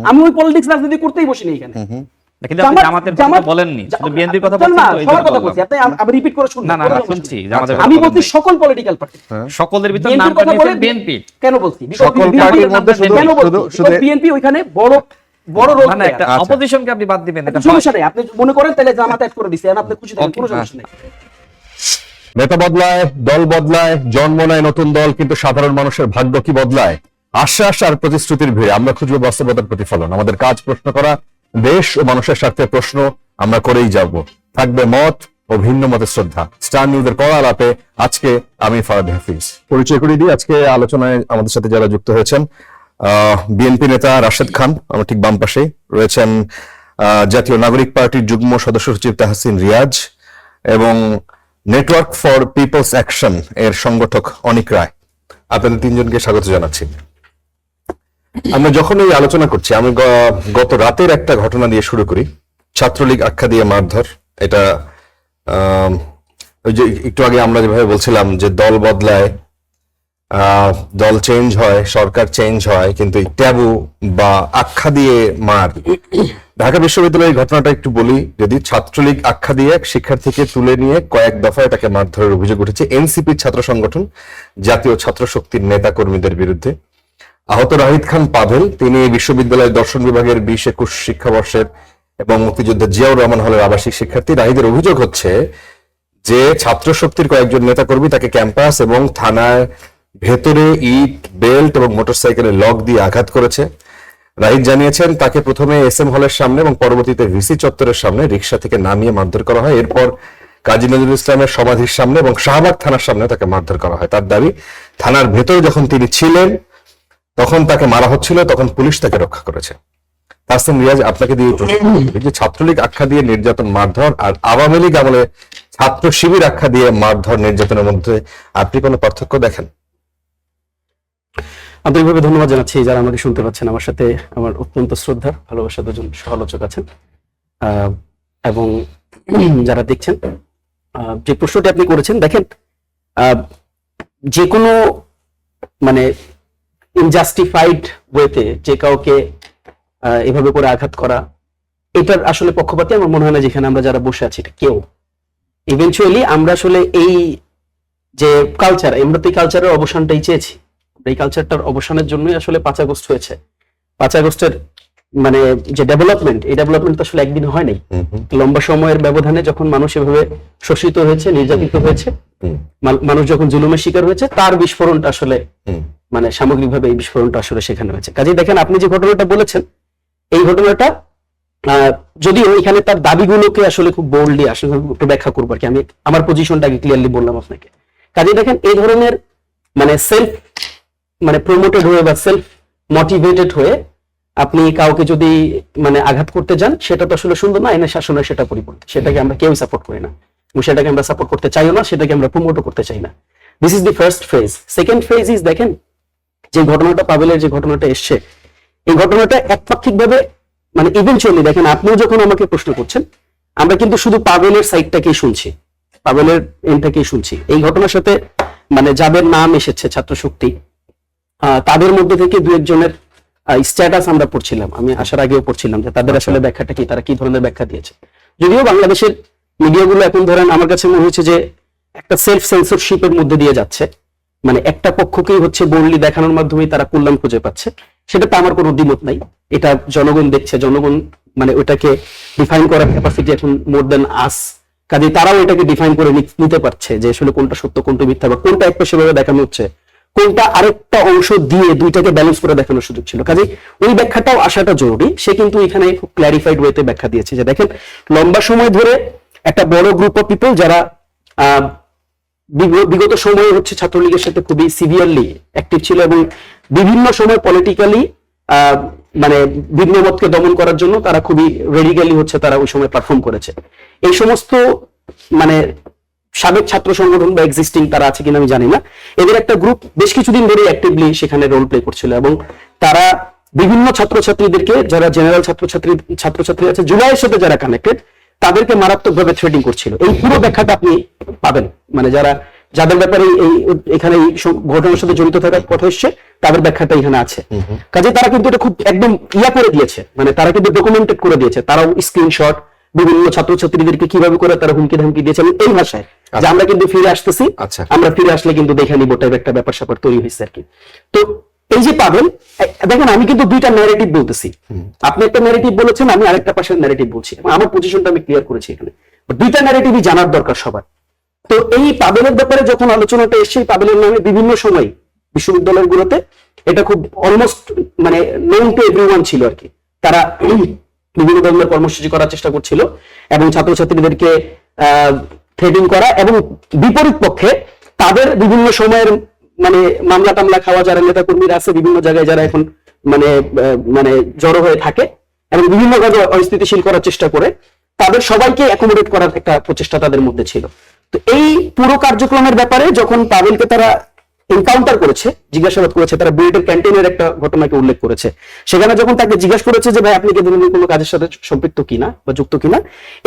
আমি ওই পলিটিক্স রাজনীতি করতেই বসিনি এখানে। কিন্তু আপনি জামাতের কথা বলেননি, শুধু বিএনপির কথা বলছেন। তো এই সবার কথা বলছি, আপনি আমি রিপিট করে শুনুন। না না শুনছি, জামাতের কথা আমি বলছি বলেননি। সকল পলিটিক্যাল পার্টি, সকলের ভিতর নাম বিএনপির কথা বলে নিয়েছেন বিএনপি। কেন বলছি? সকল পার্টির মধ্যে কেন বলছি? বিএনপি ওইখানে বড় বড় রোল না না, একটা অপোজিশনকে আপনি বাদ দিবেন, এটা সমস্যা নেই। আপনি মনে করেন তাহলে জামাত অ্যাড করে দিছে, আপনি খুশি থাকেন, কোনো সমস্যা নেই। নেতা বদলায়, দল বদলায়, জন্ম নেয় নতুন দল, কিন্তু সাধারণ মানুষের ভাগ্য কি বদলায়? আশ্বাস আর প্রতিশ্রুতির ভিড়ে আমরা খুঁজবো বাস্তবতার প্রতিফলন। আমাদের কাজ প্রশ্ন করা, দেশ ও মানুষের স্বার্থে প্রশ্ন আমরা করেই যাব। থাকবে মত ও ভিন্ন মতের শ্রদ্ধা। স্টার নিউজের কড়া আলাপে আজকে আমি ফারাদ হাফিজ। পরিচয় করে দিই, আজকে আলোচনায় আমাদের সাথে যারা যুক্ত হয়েছেন, বিএনপি নেতা রাশেদ খান, আমার ঠিক বাম পাশে রয়েছেন, জাতীয় নাগরিক পার্টির যুগ্ম সদস্য সচিব তাহসিন রিয়াজ এবং নেটওয়ার্ক ফর পিপলস অ্যাকশন এর সংগঠক অনিক রায়। আপনাদের তিনজনকে স্বাগত জানাচ্ছি। আমরা যখন এই আলোচনা করছি, আমি গত রাতের একটা ঘটনা দিয়ে শুরু করি। ছাত্রলীগ আখ্যা দিয়ে মারধর, এটা ওই যে একটু আগে আমরা যেভাবে বলছিলাম যে দল বদলায়, দল চেঞ্জ হয়, সরকার চেঞ্জ হয়, কিন্তু এই ট্যাবু বা আখ্যা দিয়ে মার। ঢাকা বিশ্ববিদ্যালয়ের ঘটনাটা একটু বলি। যদি ছাত্রলীগ আখ্যা দিয়ে এক শিক্ষার্থীকে তুলে নিয়ে কয়েক দফায় তাকে মারধরের অভিযোগ উঠেছে এনসিপির ছাত্র সংগঠন, জাতীয় ছাত্র শক্তির নেতা কর্মীদের বিরুদ্ধে। আহত রাহিদ খান পাভেল, তিনি বিশ্ববিদ্যালয়ের দর্শন বিভাগের 20-21 শিক্ষাবর্ষের এবং মুক্তিযোদ্ধা জিয়াউর রহমান হলের আবাসিক শিক্ষার্থী। রাহিদের অভিযোগ হচ্ছে যে ছাত্র শক্তির কয়েকজন নেতা কর্মী তাকে ক্যাম্পাস এবং থানার ভেতরে ইট, বেল্ট এবং মোটরসাইকেলের লক দিয়ে আঘাত করেছে। রাহিদ জানিয়েছেন তাকে প্রথমে এসএম হলের সামনে এবং পরবর্তীতে ভিসি চত্বরের সামনে রিকশা থেকে নামিয়ে মারধর করা হয়। এরপর কাজী নজরুল ইসলামের সমাধির সামনে এবং শাহবাগ থানার সামনে তাকে মারধর করা হয়। তার দাবি, থানার ভেতরে যখন তিনি ছিলেন তখন তাকে মারা হচ্ছিল, তখন পুলিশ তাকে রক্ষা করেছে। তাহসিন রিয়াজ, আপনাকে দিয়ে যে ছাত্রলীগ আখ্যা দিয়ে নির্যাতন মারধর আর আওয়ামী লীগ আমলে ছাত্র শিবির আখ্যা দিয়ে মারধর নির্যাতনের মধ্যে আপনি কোনো পার্থক্য দেখেন? আন্তরিকভাবে ধন্যবাদ জানাচ্ছি যারা আমাকে শুনতে পাচ্ছেন। আমার সাথে আমার অত্যন্ত শ্রদ্ধার ভালোবাসা দুজন সমালোচক আছেন এবং যারা দেখছেন। যে প্রশ্নটি আপনি করেছেন, দেখেন, যে কোনো মানে ইনজাস্টিফাইড ওয়েতে যে কাউকে এভাবে করে আঘাত করা, এটার আসলে পক্ষপাতী আমার মনে হয় না যেখানে আমরা যারা বসে আছি এটা কেউ। ইভেনচুয়ালি আমরা আসলে এই যে কালচার, আমরা তো এই কালচারের অবসানটাই চেয়েছি। এই কালচারটার অবসানের জন্যই আসলে 5 আগস্ট হয়েছে। 5 আগস্টের মানে যে ডেভেলপমেন্ট, এই ডেভেলপমেন্ট আসলে একদিন হয় নাই। লম্বা সময়ের ব্যবধানে যখন মানুষ এভাবে শোষিত হয়েছে, নির্যাতিত হয়েছে, মানুষ যখন জুলুমের শিকার হয়েছে, তার বিস্ফোরণটা আসলে মানে সামগ্রিকভাবে এই বিস্ফোরণটা আসলে সেখানে হয়েছে। কাজেই দেখেন, আপনি যে ঘটনাটা বলেছেন, এই ঘটনাটা যদিও এখানে তার দাবিগুলোকে আসলে খুব বোল্ডলি আসলে একটু ব্যাখ্যা করবো আর কি। আমি আমার পজিশনটাকে ক্লিয়ারলি বললাম আপনাকে। কাজেই দেখেন, এই ধরনের মানে সেলফ মানে প্রমোটেড হয়ে বা সেলফ মোটিভেটেড হয়ে আপনি কাউকে যদি মানে আঘাত করতে যান, সেটা তো আসলে সুন্দর না। আইনের শাসন হয় সেটা পরিপন্থী, সেটাকে আমরা কেউই সাপোর্ট করি না এবং সেটাকে আমরা সাপোর্ট করতে চাইও না, সেটাকে আমরা প্রমোটও করতে চাই না। This is the first phase. Second phase is, দেখেন, যে ঘটনাটা পাভেলের যে ঘটনাটা এসছে, এই ঘটনাটা একপাক্ষিক ভাবে মানে ইভেনচুয়ালি দেখেন, আপনিও যখন আমাকে প্রশ্ন করছেন, আমরা কিন্তু শুধু পাভেলের সাইডটাকেই শুনছি, পাভেলের এন্ডটাকেই শুনছি। এই ঘটনার সাথে মানে যাদের নাম এসেছে ছাত্র শক্তি, তাদের মধ্যে থেকে 2-1 জনের স্ট্যাটাস আমরা পড়ছিলাম, আমি আসার আগেও পড়ছিলাম যে তাদের আসলে ব্যাখ্যাটা কি, তারা কি ধরনের ব্যাখ্যা দিয়েছে। যদিও বাংলাদেশের মিডিয়াগুলো এখন ধরেন আমার কাছে মনে হচ্ছে যে একটা সেলফ সেন্সরশিপের মধ্যে দিয়ে যাচ্ছে, মানে একটা পক্ষকেই হচ্ছে বোল্ডলি দেখানোর মাধ্যমে তারা কল্যাণ খুঁজে পাচ্ছে। সেটাতে আমার কোনো দ্বিমত নাই। এটা জনগণ দেখছে, জনগণ মানে ওটাকে ডিফাইন করার ক্যাপাসিটি এখন মোর দেন আস। কাজে তারাও এটাকে ডিফাইন করে নিতে পারছে যে আসলে কোনটা সত্য, কোনটা মিথ্যা, বা কোনটা একটা সেভাবে দেখানো হচ্ছে, কোনটা আরেকটা অংশ দিয়ে দুইটাকে ব্যালেন্স করে দেখানোর সুযোগ ছিল। কাজে ওই ব্যাখ্যাটাও আসাটা জরুরি। সে কিন্তু এখানে খুব ক্ল্যারিফাইড ওয়েতে ব্যাখ্যা দিয়েছে যে দেখেন, লম্বা সময় ধরে একটা বড় গ্রুপ অফ পিপল যারা বিগত সময়ে হচ্ছে ছাত্রলীগের সাথে খুবই সিভিয়ারলি অ্যাক্টিভ ছিল এবং বিভিন্ন সময় পলিটিক্যালি মানে ভিন্ন মতকে দমন করার জন্য তারা খুবই রেডিক্যালি হচ্ছে তারা ওই সময় পারফর্ম করেছে। এই সমস্ত মানে সাবেক ছাত্র সংগঠন বা এক্সিস্টিং তারা আছে কিনা আমি জানি না, এদের একটা গ্রুপ বেশ কিছুদিন ধরে অ্যাক্টিভলি সেখানে রোল প্লে করছিল এবং তারা বিভিন্ন ছাত্রছাত্রীদেরকে, যারা জেনারেল ছাত্রছাত্রী আছে, জুলাইয়ের সাথে যারা কানেক্টেড, তাদেরকে মারাত্মকভাবে থ্রেটিং করছিল। এই পুরো ব্যাখ্যাটা আপনি পাবেন, মানে যারা যাদের ব্যাপারে এখানে এই ঘটনার সাথে জড়িত থাকার কথা এসছে, তাদের ব্যাখ্যাটা এখানে আছে। কাজে তারা কিন্তু এটা খুব একদম করে দিয়েছে, মানে তারা কিন্তু ডকুমেন্টেড করে দিয়েছে। তারাও স্ক্রিনশট বিভিন্ন ছাত্রছাত্রীদেরকে কিভাবে করে তারা হুমকি ধামকি দিয়েছে এই ভাষায়, যে আমরা কিন্তু ফিরে আসতেছি, আমরা ফিরে আসলে কিন্তু দেখে নিব টাইপ একটা ব্যাপার স্যাপার তৈরি হয়েছে আর কি। তো এই যে পাবেন, দেখেন আমি কিন্তু দুইটা ন্যারেটিভ বলতেছি, আপনি একটা ন্যারেটিভ বলেছেন, আমি আরেকটা পাশের ন্যারেটিভ বলছি, আমার পজিশনটা আমি ক্লিয়ার করেছি এখানে। দুইটা ন্যারেটিভই জানার দরকার সবার। তো এই পাবেলের ব্যাপারে যখন আলোচনাটা এসছে, পাবেলের নামে বিভিন্ন সময় বিশ্ববিদ্যালয়গুলোতে এটা খুব অলমোস্ট মানে নোন টু এভরিওয়ান ছিল আর কি। তারা বিভিন্ন ধরনের কর্মসূচি করার চেষ্টা করছিল এবং ছাত্রছাত্রীদেরকে থ্রেডিং করা, এবং বিপরীত পক্ষে তাদের বিভিন্ন সময়ের মানে মামলা টামলা খাওয়া যারা নেতা কর্মীরা আছে বিভিন্ন জায়গায়, যারা এখন মানে মানে জড়ো হয়ে থাকে এবং বিভিন্ন ভাবে অস্থিতিশীল করার চেষ্টা করে, তাদের সবাইকে অ্যাকোমোডেট করার একটা প্রচেষ্টা তাদের মধ্যে ছিল। তো এই পুরো কার্যক্রমের ব্যাপারে যখন পাবেলকে তারা এনকাউন্টার করেছে, জিজ্ঞাসাবাদ করেছে, তারা বুয়েটের ক্যান্টিনের একটা ঘটনাকে উল্লেখ করেছে। সেখানে যখন তাকে জিজ্ঞাসা করেছে যে ভাই আপনি কি ধরনের কোনো কাজের সাথে সম্পৃক্ত কিনা বা যুক্ত কিনা,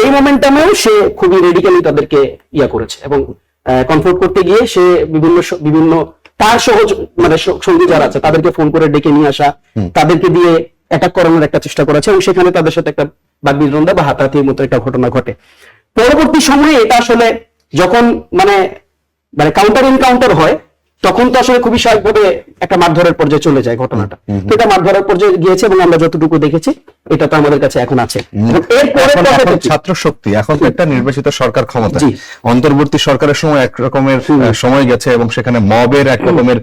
এই মোমেন্টামেও সে খুবই রেডিক্যালি তাদেরকে করেছে এবং কমফোর্ট করতে গিয়ে সে বিভিন্ন তার সহজ মানে সঙ্গী যারা আছে তাদেরকে ফোন করে ডেকে নিয়ে আসা, তাদেরকে দিয়ে অ্যাটাক করানোর একটা চেষ্টা করেছে এবং সেখানে তাদের সাথে একটা বাগবিতণ্ডা বা হাতাহাতির মতো একটা ঘটনা ঘটে। পরবর্তী সময়ে এটা আসলে যখন মানে মানে কাউন্টার এনকাউন্টার হয়, তখন তো আসলে খুবই স্বাভাবিকভাবে একটা মারধরের পর্যায়ে চলে যায় ঘটনাটা। তো এটা মারধরের পর্যায়ে গিয়েছে এবং আমরা যতটুকু দেখেছি এটা তো আমাদের কাছে এখন আছে। ছাত্র শক্তি এখন তো একটা নির্বাচিত সরকার ক্ষমতা, অন্তর্বর্তী সরকারের সময় এক রকমের সময় গেছে এবং সেখানে মবের এক রকমের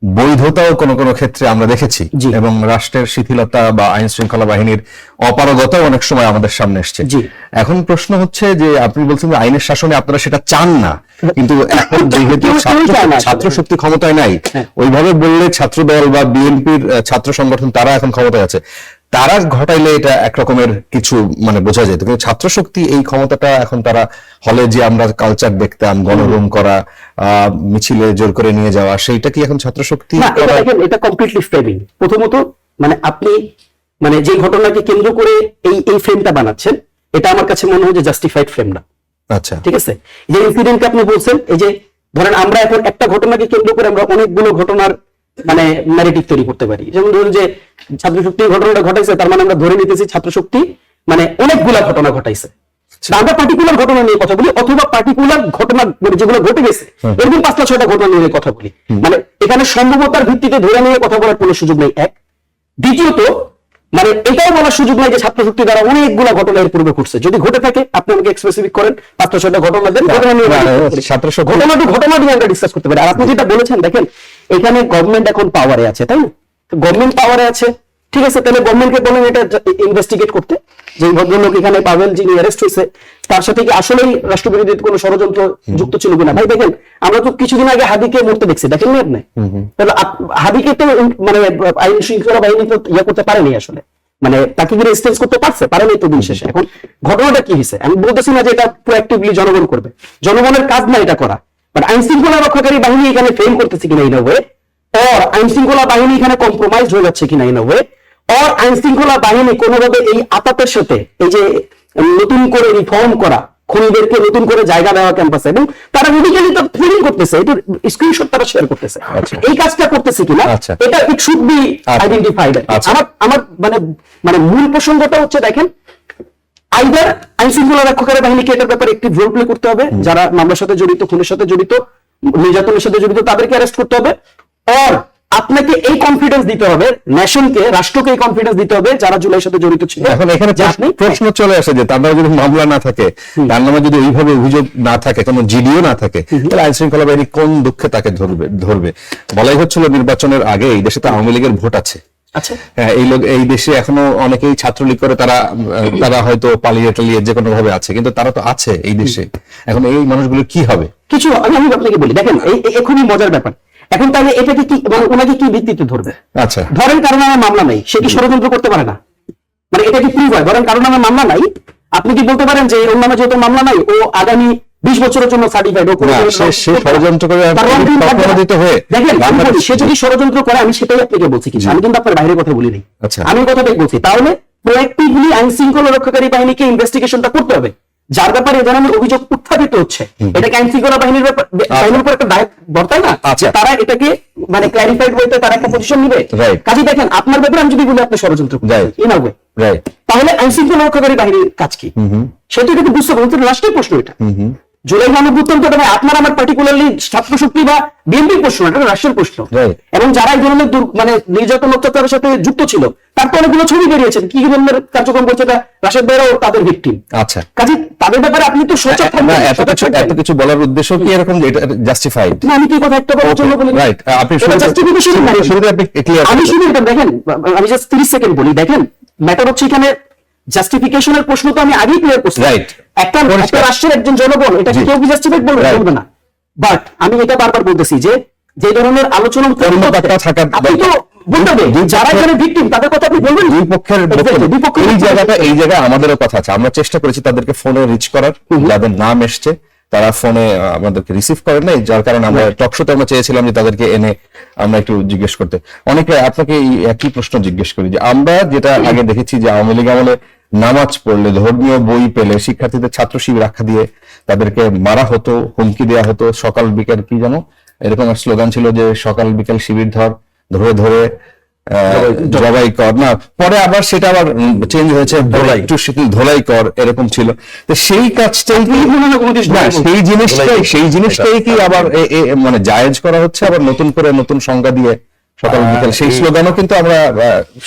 বৈধতাও কোনো কোনো ক্ষেত্রে আমরা দেখেছি, এবং রাষ্ট্রের শিথিলতা বা আইন শৃঙ্খলা বাহিনীর অপারগতাও অনেক সময় আমাদের সামনে এসছে। এখন প্রশ্ন হচ্ছে যে আপনি বলছেন যে আইনের শাসনে আপনারা সেটা চান না, কিন্তু এখন যেহেতু ছাত্র শক্তি ক্ষমতায় নাই, ওইভাবে বললে ছাত্রদল বা বিএনপির ছাত্র সংগঠন তারা এখন ক্ষমতায় আছে, তারা ঘটাইলে এটা একরকমের কিছু মানে বোঝা যেত, কিন্তু ছাত্র শক্তি এই ক্ষমতাটা এখন তারা হলে যে আমরা কালচার দেখতাম, গণরুম করা, মিছিলে জোর করে নিয়ে যাওয়া, সেইটা কি এখন ছাত্র শক্তি? এটা কমপ্লিটলি ফ্রেমিং। প্রথমত মানে আপনি মানে যে ঘটনাকে কেন্দ্র করে এই ফ্রেমটা বানাচ্ছেন, এটা আমার কাছে মনে হয় যে জাস্টিফাইড ফ্রেম না। আচ্ছা, ঠিক আছে। যে ইনসিডেন্টকে আপনি বলছেন, এই যে ধরেন আমরা এখন একটা ঘটনাকে কেন্দ্র করে আমরা অনেকগুলো ঘটনার মানে ন্যারেটিভ তৈরি করতে পারি। যেমন ধরুন যে ছাত্র শক্তি ঘটনাটা ঘটাইছে, তার মানে আমরা ধরে নিতেছি ছাত্র শক্তি মানে অনেকগুলা ঘটনা ঘটাইছে, আমরা পার্টিকুলার ঘটনা নিয়ে কথা বলি, অথবা পার্টিকুলার ঘটনা যেগুলো ঘটে গেছে এরকম 5-6টা ঘটনা নিয়ে কথা বলি। মানে এখানে সম্ভবতার ভিত্তিতে ধরে নিয়ে কথা বলার কোনো সুযোগ নেই, এক। দ্বিতীয়ত মানে এটাও বলার সুযোগ নাই যে ছাত্র শক্তি দ্বারা অনেকগুলো ঘটনা এর পূর্বে ঘটছে। যদি ঘটে থাকে আপনি আমাকে স্পেসিফিক করেন, 5-6টা ঘটনা দেন, ঘটনা নিয়ে আমরা ডিসকাস করতে পারি। আর আপনি যেটা বলেছেন, দেখেন এখানে গভর্নমেন্ট এখন পাওয়ারে আছে, তাই না? গভর্নমেন্ট পাওয়ারে আছে, ঠিক আছে, তাহলে গভর্নমেন্টকে বলেন এটা ইনভেস্টিগেট করতে, যে ভদ্রলোক এখানে পাবেল যিনি অ্যারেস্ট হয়েছে তার সাথে কি আসলেই রাষ্ট্রবিরোধী কোনো ষড়যন্ত্র যুক্ত ছিল কিনা। ভাই দেখেন আমরা তো কিছুদিন আগে হাদিকে মরতে দেখছি, দেখেননি আপনি? তাহলে হাদিকে তো মানে আইন শৃঙ্খলা বাহিনী তো করতে পারেনি আসলে, মানে তাকে কি রেজিস্ট্যান্স করতে পারেনি তো দিন শেষে। এখন ঘটনাটা কি হয়েছে আমি বলতেছি না যে এটা প্রোঅ্যাক্টিভলি জনগণ করবে, জনগণের কাজ না এটা করা, বাট আইন শৃঙ্খলা রক্ষাকারী বাহিনী এখানে ফেল করতেছে কিনা ইন আ ওয়ে, অর আইন শৃঙ্খলা বাহিনী এখানে কম্প্রোমাইজ হয়ে যাচ্ছে কিনা ইন আ ওয়ে, অর আইন শৃঙ্খলা বাহিনী কোনোভাবে এই আতাতের সাথে এই যে নতুন করে রিফর্ম করা, খুনিদেরকে নতুন করে জায়গা দেওয়া ক্যাম্পাসে, এবং তারা মেডিকেলি তো ফিলিং করতেছে, এটা স্ক্রিনশট তারা শেয়ার করতেছে, এই কাজটা করতেছে কিনা এটা ইট শুড বি আইডেন্টিফাইড। আমার মানে মানে মূল প্রসঙ্গটা হচ্ছে দেখেন, আইদার আইন শৃঙ্খলা রক্ষাকারী বাহিনীকে এটার ব্যাপারে একটি রোল প্লে করতে হবে, যারা মামলার সাথে জড়িত, খুনের সাথে জড়িত, নির্যাতনের সাথে জড়িত তাদেরকে অ্যারেস্ট করতে হবে, অর আপনাকে এই কনফিডেন্স দিতে হবে, ন্যাশনকে, রাষ্ট্রকে এই কনফিডেন্স দিতে হবে যারা জুলাইয়ের সাথে জড়িত ছিল। এখন এখানে প্রশ্ন চলে আসে যে তার নামে যদি মামলা না থাকে, তার নামে যদি এইভাবে অভিযোগ না থাকে, কোনো জিডিও না থাকে, তাহলে আইন শৃঙ্খলা বাহিনী কোন দুঃখে তাকে ধরবে? বলাই হচ্ছিল নির্বাচনের আগে এই দেশে তো আওয়ামী লীগের ভোট আছে। আচ্ছা, এই দেশে এখনো অনেকেই ছাত্রলীগ করে, তারা হয়তো পালিয়ে টালিয়ে যে কোনো ভাবে আছে, কিন্তু তারা তো আছে এই দেশে। এখন এই মানুষগুলো কি হবে? কিছু আমি আপনাকে বলি, দেখেন এখনই মজার ব্যাপার, এখন তাহলে এটাকে কি মানে ওনাকে কি ভিত্তিতে ধরবে? আচ্ছা, ধরেন কারণ আমার মামলা নাই, সে কি ষড়যন্ত্র করতে পারে না? মানে এটা কি প্রুভ হয়? ধরেন কারণ আমার মামলা নাই, আপনি কি বলতে পারেন যে ওর নামে যেহেতু মামলা নাই ও আগামী 20 বছরের জন্য সার্টিফাইড? ষড়যন্ত্র করে দেখেন, সে যদি ষড়যন্ত্র করে, আমি সেটাই আপনাকে বলছি, কিছু আমি কিন্তু আপনার বাইরের কথা বলি নাই, আমি কথাটাই বলছি। তাহলে প্রোঅ্যাক্টিভলি আইন শৃঙ্খলা রক্ষাকারী বাহিনীকে ইনভেস্টিগেশনটা করতে হবে, যার ব্যাপারে এ ধরনের অভিযোগ উত্থাপিত হচ্ছে, এটাকে আইন শৃঙ্খলা বাহিনীর বাহিনীর উপর একটা দায় বর্তায় না? আচ্ছা। তারা এটাকে মানে ক্ল্যারিফাইড হইতে তারা একটা পজিশন নিবে। Right. কাজে দেখেন আপনার ব্যাপারে আমি যদি বলি আপনি ষড়যন্ত্র Right. ইনাওয়ে, রাইট। তাহলে আইন শৃঙ্খলা রক্ষাকারী বাহিনীর কাজ কি? সেটা কিন্তু বুঝতে পারবেন, রাষ্ট্রের প্রশ্ন এটা। জুলাই গণঅভ্যুত্থান তো এটা আপনার আমার পার্টিকুলারলি ছাত্র শক্তি বা বিএনপির প্রশ্ন, এটা রাষ্ট্রের প্রশ্ন। Right. এবং যারা এই ধরনের মানে নির্যাতন অত্যাচারের সাথে যুক্ত ছিল তার তো অনেকগুলো ছবি বেরিয়েছে, কি ধরনের কার্যক্রম করছে, এটা রাশেদ ভাইরাও তাদের ভিকটিম। আচ্ছা, কাজে তাদের ব্যাপারে আপনি তো সচেতন না, থাকবেন। এত কিছু বলার উদ্দেশ্য কি এরকম যে এটা জাস্টিফাইড? না, আমি কি কথা একটা বলার জন্য বলি, রাইট। আপনি এটা justification নাই। শুরুতে আপনি ক্লিয়ার আমি শুধু এটা দেখেন, আমি জাস্ট 30 সেকেন্ড বলি। দেখেন ম্যাটার হচ্ছে এখানে জাস্টিফিকেশনের প্রশ্ন তো আমি আগেই ক্লিয়ার করছি। Right. একটা রাষ্ট্রের একজন জনগণ এটা কেউ কি জাস্টিফাইড বলবে? Right. বলবে না। বাট আমি এটা বারবার বলতেছি যে ধরনের আলোচনা কর্মকর্তা থাকার আপনি তো বলতে হবে যারা এখানে ভিকটিম তাদের কথা আপনি বলবেন। দুই পক্ষের দুই পক্ষের এই জায়গায় আমাদেরও কথা আছে। আমরা চেষ্টা করেছি তাদেরকে ফোনে রিচ করার, যাদের নাম এসছে তারা ফোনে আমাদেরকে রিসিভ করেন নাই, যার কারণে আমরা টক শোতে আমরা চেয়েছিলাম যে তাদেরকে এনে আমরা একটু জিজ্ঞেস করতে। অনেকে আপনাকে এই একই প্রশ্ন জিজ্ঞেস করি যে আমরা যেটা আগে দেখেছি যে আওয়ামী লীগ আমলে নামাজ পড়লে, ধর্মীয় বই পেলে শিক্ষার্থীদের ছাত্র শিবির আখ্যা দিয়ে তাদেরকে মারা হতো, হুমকি দেওয়া হতো, সকাল বিকেল কি জানো এরকম একটা স্লোগান ছিল যে সকাল বিকেল শিবির ধরে ধরে জবাই কর, না পরে আবার সেটা আবার চেঞ্জ হয়েছে একটু ধোলাই কর, এরকম ছিল। তো সেই কাজটাই কি না, সেই জিনিসটাই কি আবার মানে জায়েজ করা হচ্ছে, আবার নতুন করে নতুন সংজ্ঞা দিয়ে সকাল বিকেল, সেই স্লোগানও কিন্তু আমরা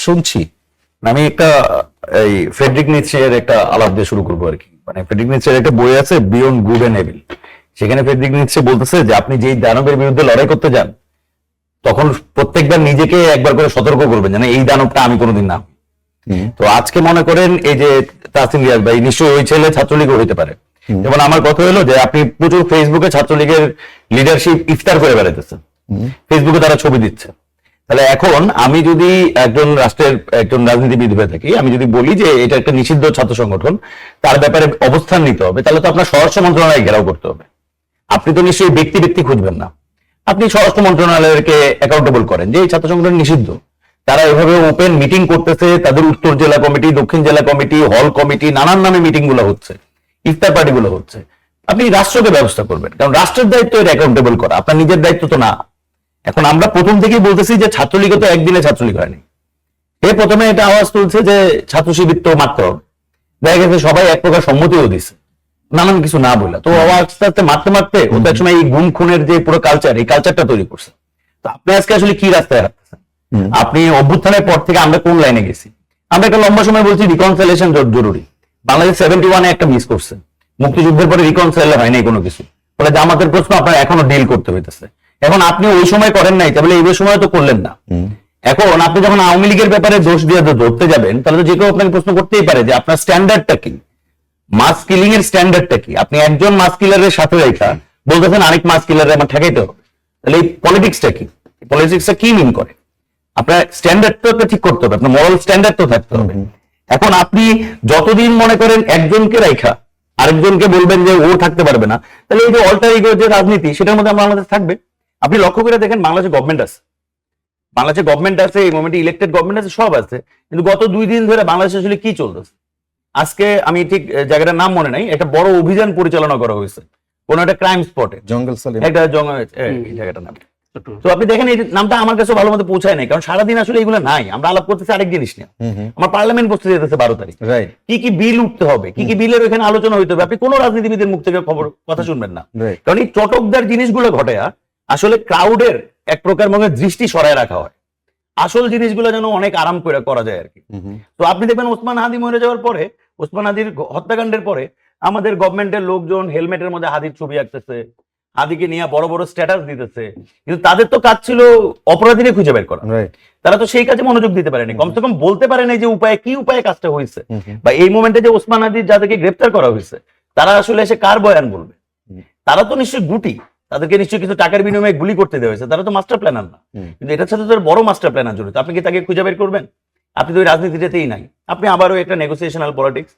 শুনছি। আমি একটা এই ফ্রেডরিক নিৎসের একটা আলাপ দিয়ে শুরু করবো আর কি। মানে ফ্রেডরিক নিৎসের একটা বই আছে বিয়ন্ড গুড এন্ড এভিল। সেখানে ফ্রেডরিক নিৎসে বলতেছে যে আপনি যেই দানবের বিরুদ্ধে লড়াই করতে যান তখন প্রত্যেকবার নিজেকে একবার করে সতর্ক করবেন যেন এই দানবটা আমি কোনোদিন না। তো আজকে মনে করেন এই যে তাসিম রিয়াজ ভাই, নিশ্চয়ই ওই ছেলে ছাত্রলীগও হইতে পারে। যেমন আমার কথা হলো যে আপনি প্রচুর ফেসবুকে ছাত্রলীগের লিডারশিপ ইফতার করে বেড়াইতেছেন, ফেসবুকে তারা ছবি দিচ্ছে। তাহলে এখন আমি যদি একজন রাষ্ট্রের একজন রাজনীতিবিদ হয়ে থাকি, আমি যদি বলি যে এটা একটা নিষিদ্ধ ছাত্র সংগঠন, তার ব্যাপারে অবস্থান নিতে হবে, তাহলে তো আপনার স্বরাষ্ট্র মন্ত্রণালয় ঘেরাও করতে হবে। আপনি তো নিশ্চয়ই ব্যক্তি খুঁজবেন না, আপনি স্বরাষ্ট্র মন্ত্রণালয়কে অ্যাকাউন্টেবল করেন যে এই ছাত্র সংগঠন নিষিদ্ধ, তারা এভাবে ওপেন মিটিং করতেছে, তাদের উত্তর জেলা কমিটি, দক্ষিণ জেলা কমিটি, হল কমিটি, নানান নামে মিটিং গুলো হচ্ছে, ইফতার পার্টি গুলো হচ্ছে। আপনি রাষ্ট্রকে ব্যবস্থা করবেন, কারণ রাষ্ট্রের দায়িত্ব এটা অ্যাকাউন্টেবল করা, আপনার নিজের দায়িত্ব তো না। এখন আমরা প্রথম থেকেই বলতেছি যে ছাত্রলীগ তো একদিনে ছাত্রলীগ হয়নি। প্রথমে এটা আওয়াজ তুলছে যে ছাত্র শিবির তো মাত্র, দেখা গেছে সবাই এক প্রকার সম্মতিও দিচ্ছে নানান কিছু না বলে। তো আস্তে আস্তে মারতে ও তো একসময় এই গুম খুনের যে পুরো কালচার, এই কালচারটা তৈরি করছে। তো আপনি আজকে আসলে কি রাস্তায় হাঁটতেছেন? আপনি অভ্যুত্থানের পর থেকে আমরা কোন লাইনে গেছি? আমরা একটা লম্বা সময় বলছি রিকনসিলিয়েশন জরুরি। বাংলাদেশ 71-এ একটা মিস করছে, মুক্তিযুদ্ধের পরে রিকনসিল হয়নি কোনো কিছু, ফলে জামাতের প্রশ্ন আপনার এখনো ডিল করতে হইতেছে। এখন আপনি ওই সময় করেন নাই, তাহলে এই সময় তো করলেন না। এখন আপনি যখন আওয়ামী লীগের ব্যাপারে দোষ দিয়ে ধরতে যাবেন, তাহলে তো যে কেউ আপনাকে প্রশ্ন করতেই পারে যে আপনার স্ট্যান্ডার্ডটা কি, মাস কিলিং এর স্ট্যান্ডার্ডটা কি? আপনি একজন মাস কিলারের সাথে রেখা বলতেছেন আরেক মাস কিলারে আমার ঠেকাইতে হবে, তাহলে এই পলিটিক্সটা কি? পলিটিক্সটা কি মিন করে? আপনার স্ট্যান্ডার্ড তো ঠিক করতে হবে, আপনার মোরাল স্ট্যান্ডার্ড তো থাকতে হবে। এখন আপনি যতদিন মনে করেন একজনকে রেখা আরেকজনকে বলবেন যে ও থাকতে পারবে না, তাহলে এই যে অল্টার ইগো যে রাজনীতি, সেটার মধ্যে বাংলাদেশ থাকবে। আপনি লক্ষ্য করে দেখেন বাংলাদেশে গভর্নমেন্ট আছে, এই মোমেন্টে ইলেক্টেড গভর্নমেন্ট আছে, সব আছে, কিন্তু গত 2 দিন ধরে বাংলাদেশে আসলে কি চলতেছে? আজকে আমি ঠিক জায়গাটার নাম মনে নাই, একটা বড় অভিযান পরিচালনা করা হয়েছে কোন একটা ক্রাইম স্পটে, জঙ্গল সালিম একটা জায়গাটার নাম। তো আপনি দেখেন এই নামটা আমার কাছে ভালো মতো পৌঁছায় নাই, কারণ সারাদিন আসলে এগুলো নাই, আমরা আলাপ করতেছি আরেক জিনিস নিয়ে। আমার পার্লামেন্ট বসতে যেতেছে 12 তারিখ, কি কি বিল উঠতে হবে, কি কি বিলের ওখানে আলোচনা হইতে হবে, আপনি কোনো রাজনীতিবিদের মুখ থেকে কথা শুনবেন না। কারণ এই চটকদার জিনিসগুলো ঘটে আসলে ক্রাউডের এক প্রকার মনে দৃষ্টি সরায় রাখা হয়, আসল জিনিসগুলো যেন অনেক আরাম করে করা যায় আর কি। তো আপনি দেখবেন ওসমান হাদি মরে যাওয়ার পরে, ওসমান হাদির হত্যাকাণ্ডের পরে আমাদের গভর্নমেন্টের লোকজন হেলমেটের মধ্যে হাদির ছবি আঁকতেছে, হাদিকে নিয়ে বড় বড় স্ট্যাটাস দিতেছে, কিন্তু তাদের তো কাজ ছিল অপরাধীরে খুঁজে বের করা, তারা তো সেই কাজে মনোযোগ দিতে পারেনি, কমসে কম বলতে পারে নাই যে কি উপায়ে কাজটা হয়েছে, বা এই মোমেন্টে যে ওসমান হাদির যাদেরকে গ্রেফতার করা হয়েছে তারা আসলে এসে কার বয়ান বলবে? তারা তো নিশ্চয়ই গুটি, তাদেরকে নিশ্চয়ই কিছু টাকার বিনিময়ে গুলি করতে দেওয়া হয়েছে, তারা তো মাস্টার প্ল্যানার না, কিন্তু এটার সাথে তো বড় মাস্টার প্ল্যানার জড়িত। আপনি কি তাকে খুঁজে বের করবেন? আপনি তো ওই রাজনীতিতেই নাই, আপনি আবারও একটা নেগোসিয়েশনাল পলিটিক্স।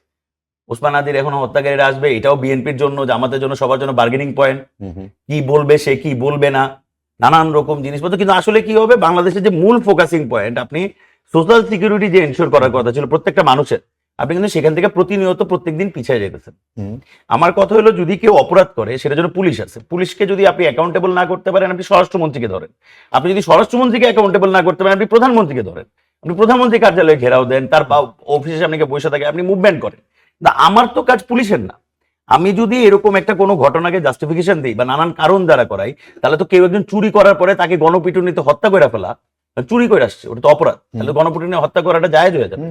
ওসমান হাদির এখনো হত্যাকারীরা আসবে, এটাও বিএনপির জন্য, জামাতের জন্য, সবার জন্য বার্গেনিং পয়েন্ট, কি বলবে সে, কি বলবে না, নানান রকম জিনিসপত্র। কিন্তু আসলে কি হবে, বাংলাদেশের যে মূল ফোকাসিং পয়েন্ট, আপনি সোশ্যাল সিকিউরিটি যে এনশিওর করার কথা ছিল প্রত্যেকটা মানুষের, আপনি কিন্তু সেখান থেকে প্রতিনিয়ত প্রত্যেকদিন পিছিয়ে যেতেছেন। হুম। আমার কথা হলো, যদি কেউ অপরাধ করে সেটা জন্য পুলিশ আছে, পুলিশকে যদি আপনি অ্যাকাউন্টেবল না করতে পারেন, আপনি স্বরাষ্ট্রমন্ত্রীকে ধরেন। আপনি যদি স্বরাষ্ট্রমন্ত্রীকে অ্যাকাউন্টেবল না করতে পারেন, আপনি প্রধানমন্ত্রীকে ধরেন। আপনি প্রধানমন্ত্রী কার্যালয়ে ঘেরাও দেন, তার অফিসের সামনে গিয়ে বসে থাকে, আপনি মুভমেন্ট করেন। না, আমার তো কাজ পুলিশের না। আমি যদি এরকম একটা কোনো ঘটনাকে জাস্টিফিকেশন দিই বা নানান কারণ দ্বারা করাই, তাহলে তো কেউ একজন চুরি করার পরে তাকে গণপিটুনিতে হত্যা করে ফেলা, চুরি করে আসছে, ওটা তো অপরাধ, তাহলে গণপিটুনি হত্যা করাটা জায়েজ হয়ে যাবে।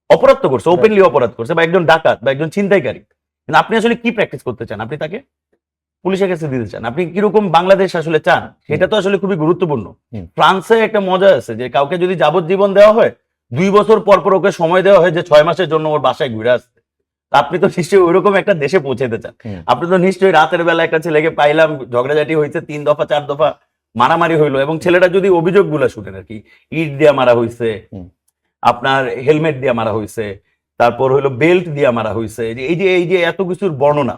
অপরাধ তো করছে, ওপেনলি অপরাধ করছে, বা একজন ডাকাত বা একজন ছিনতাইকারী। কিন্তু আপনি আসলে কি প্র্যাকটিস করতে চান? আপনি তাকে পুলিশের কাছে দিতে চান? আপনি কিরকম বাংলাদেশ আসলে চান? সেটা তো আসলে খুবই গুরুত্বপূর্ণ। ফ্রান্সে একটা মজা আছে যে কাউকে যদি যাবজ্জীবন দেওয়া হয়, 2 বছর পর পর ওকে সময় দেওয়া হয় যে 6 মাসের জন্য ওর বাসায় ঘুরে আসতে। তা আপনি তো নিশ্চয়ই ওইরকম একটা দেশে পৌঁছাতে চান। আপনি তো নিশ্চয়ই রাতের বেলা একটা ছেলেকে পাইলাম, ঝগড়াঝাটি হয়েছে, 3 দফা 4 দফা মারামারি হইলো, এবং ছেলেটা যদি অভিযোগগুলো শুনেন আর কি, ইট দিয়ে মারা হয়েছে, আপনার হেলমেট দিয়ে মারা হয়েছে, তারপর হইলো বেল্ট দিয়ে মারা হয়েছে, এই যে এত কিছুর বর্ণনা,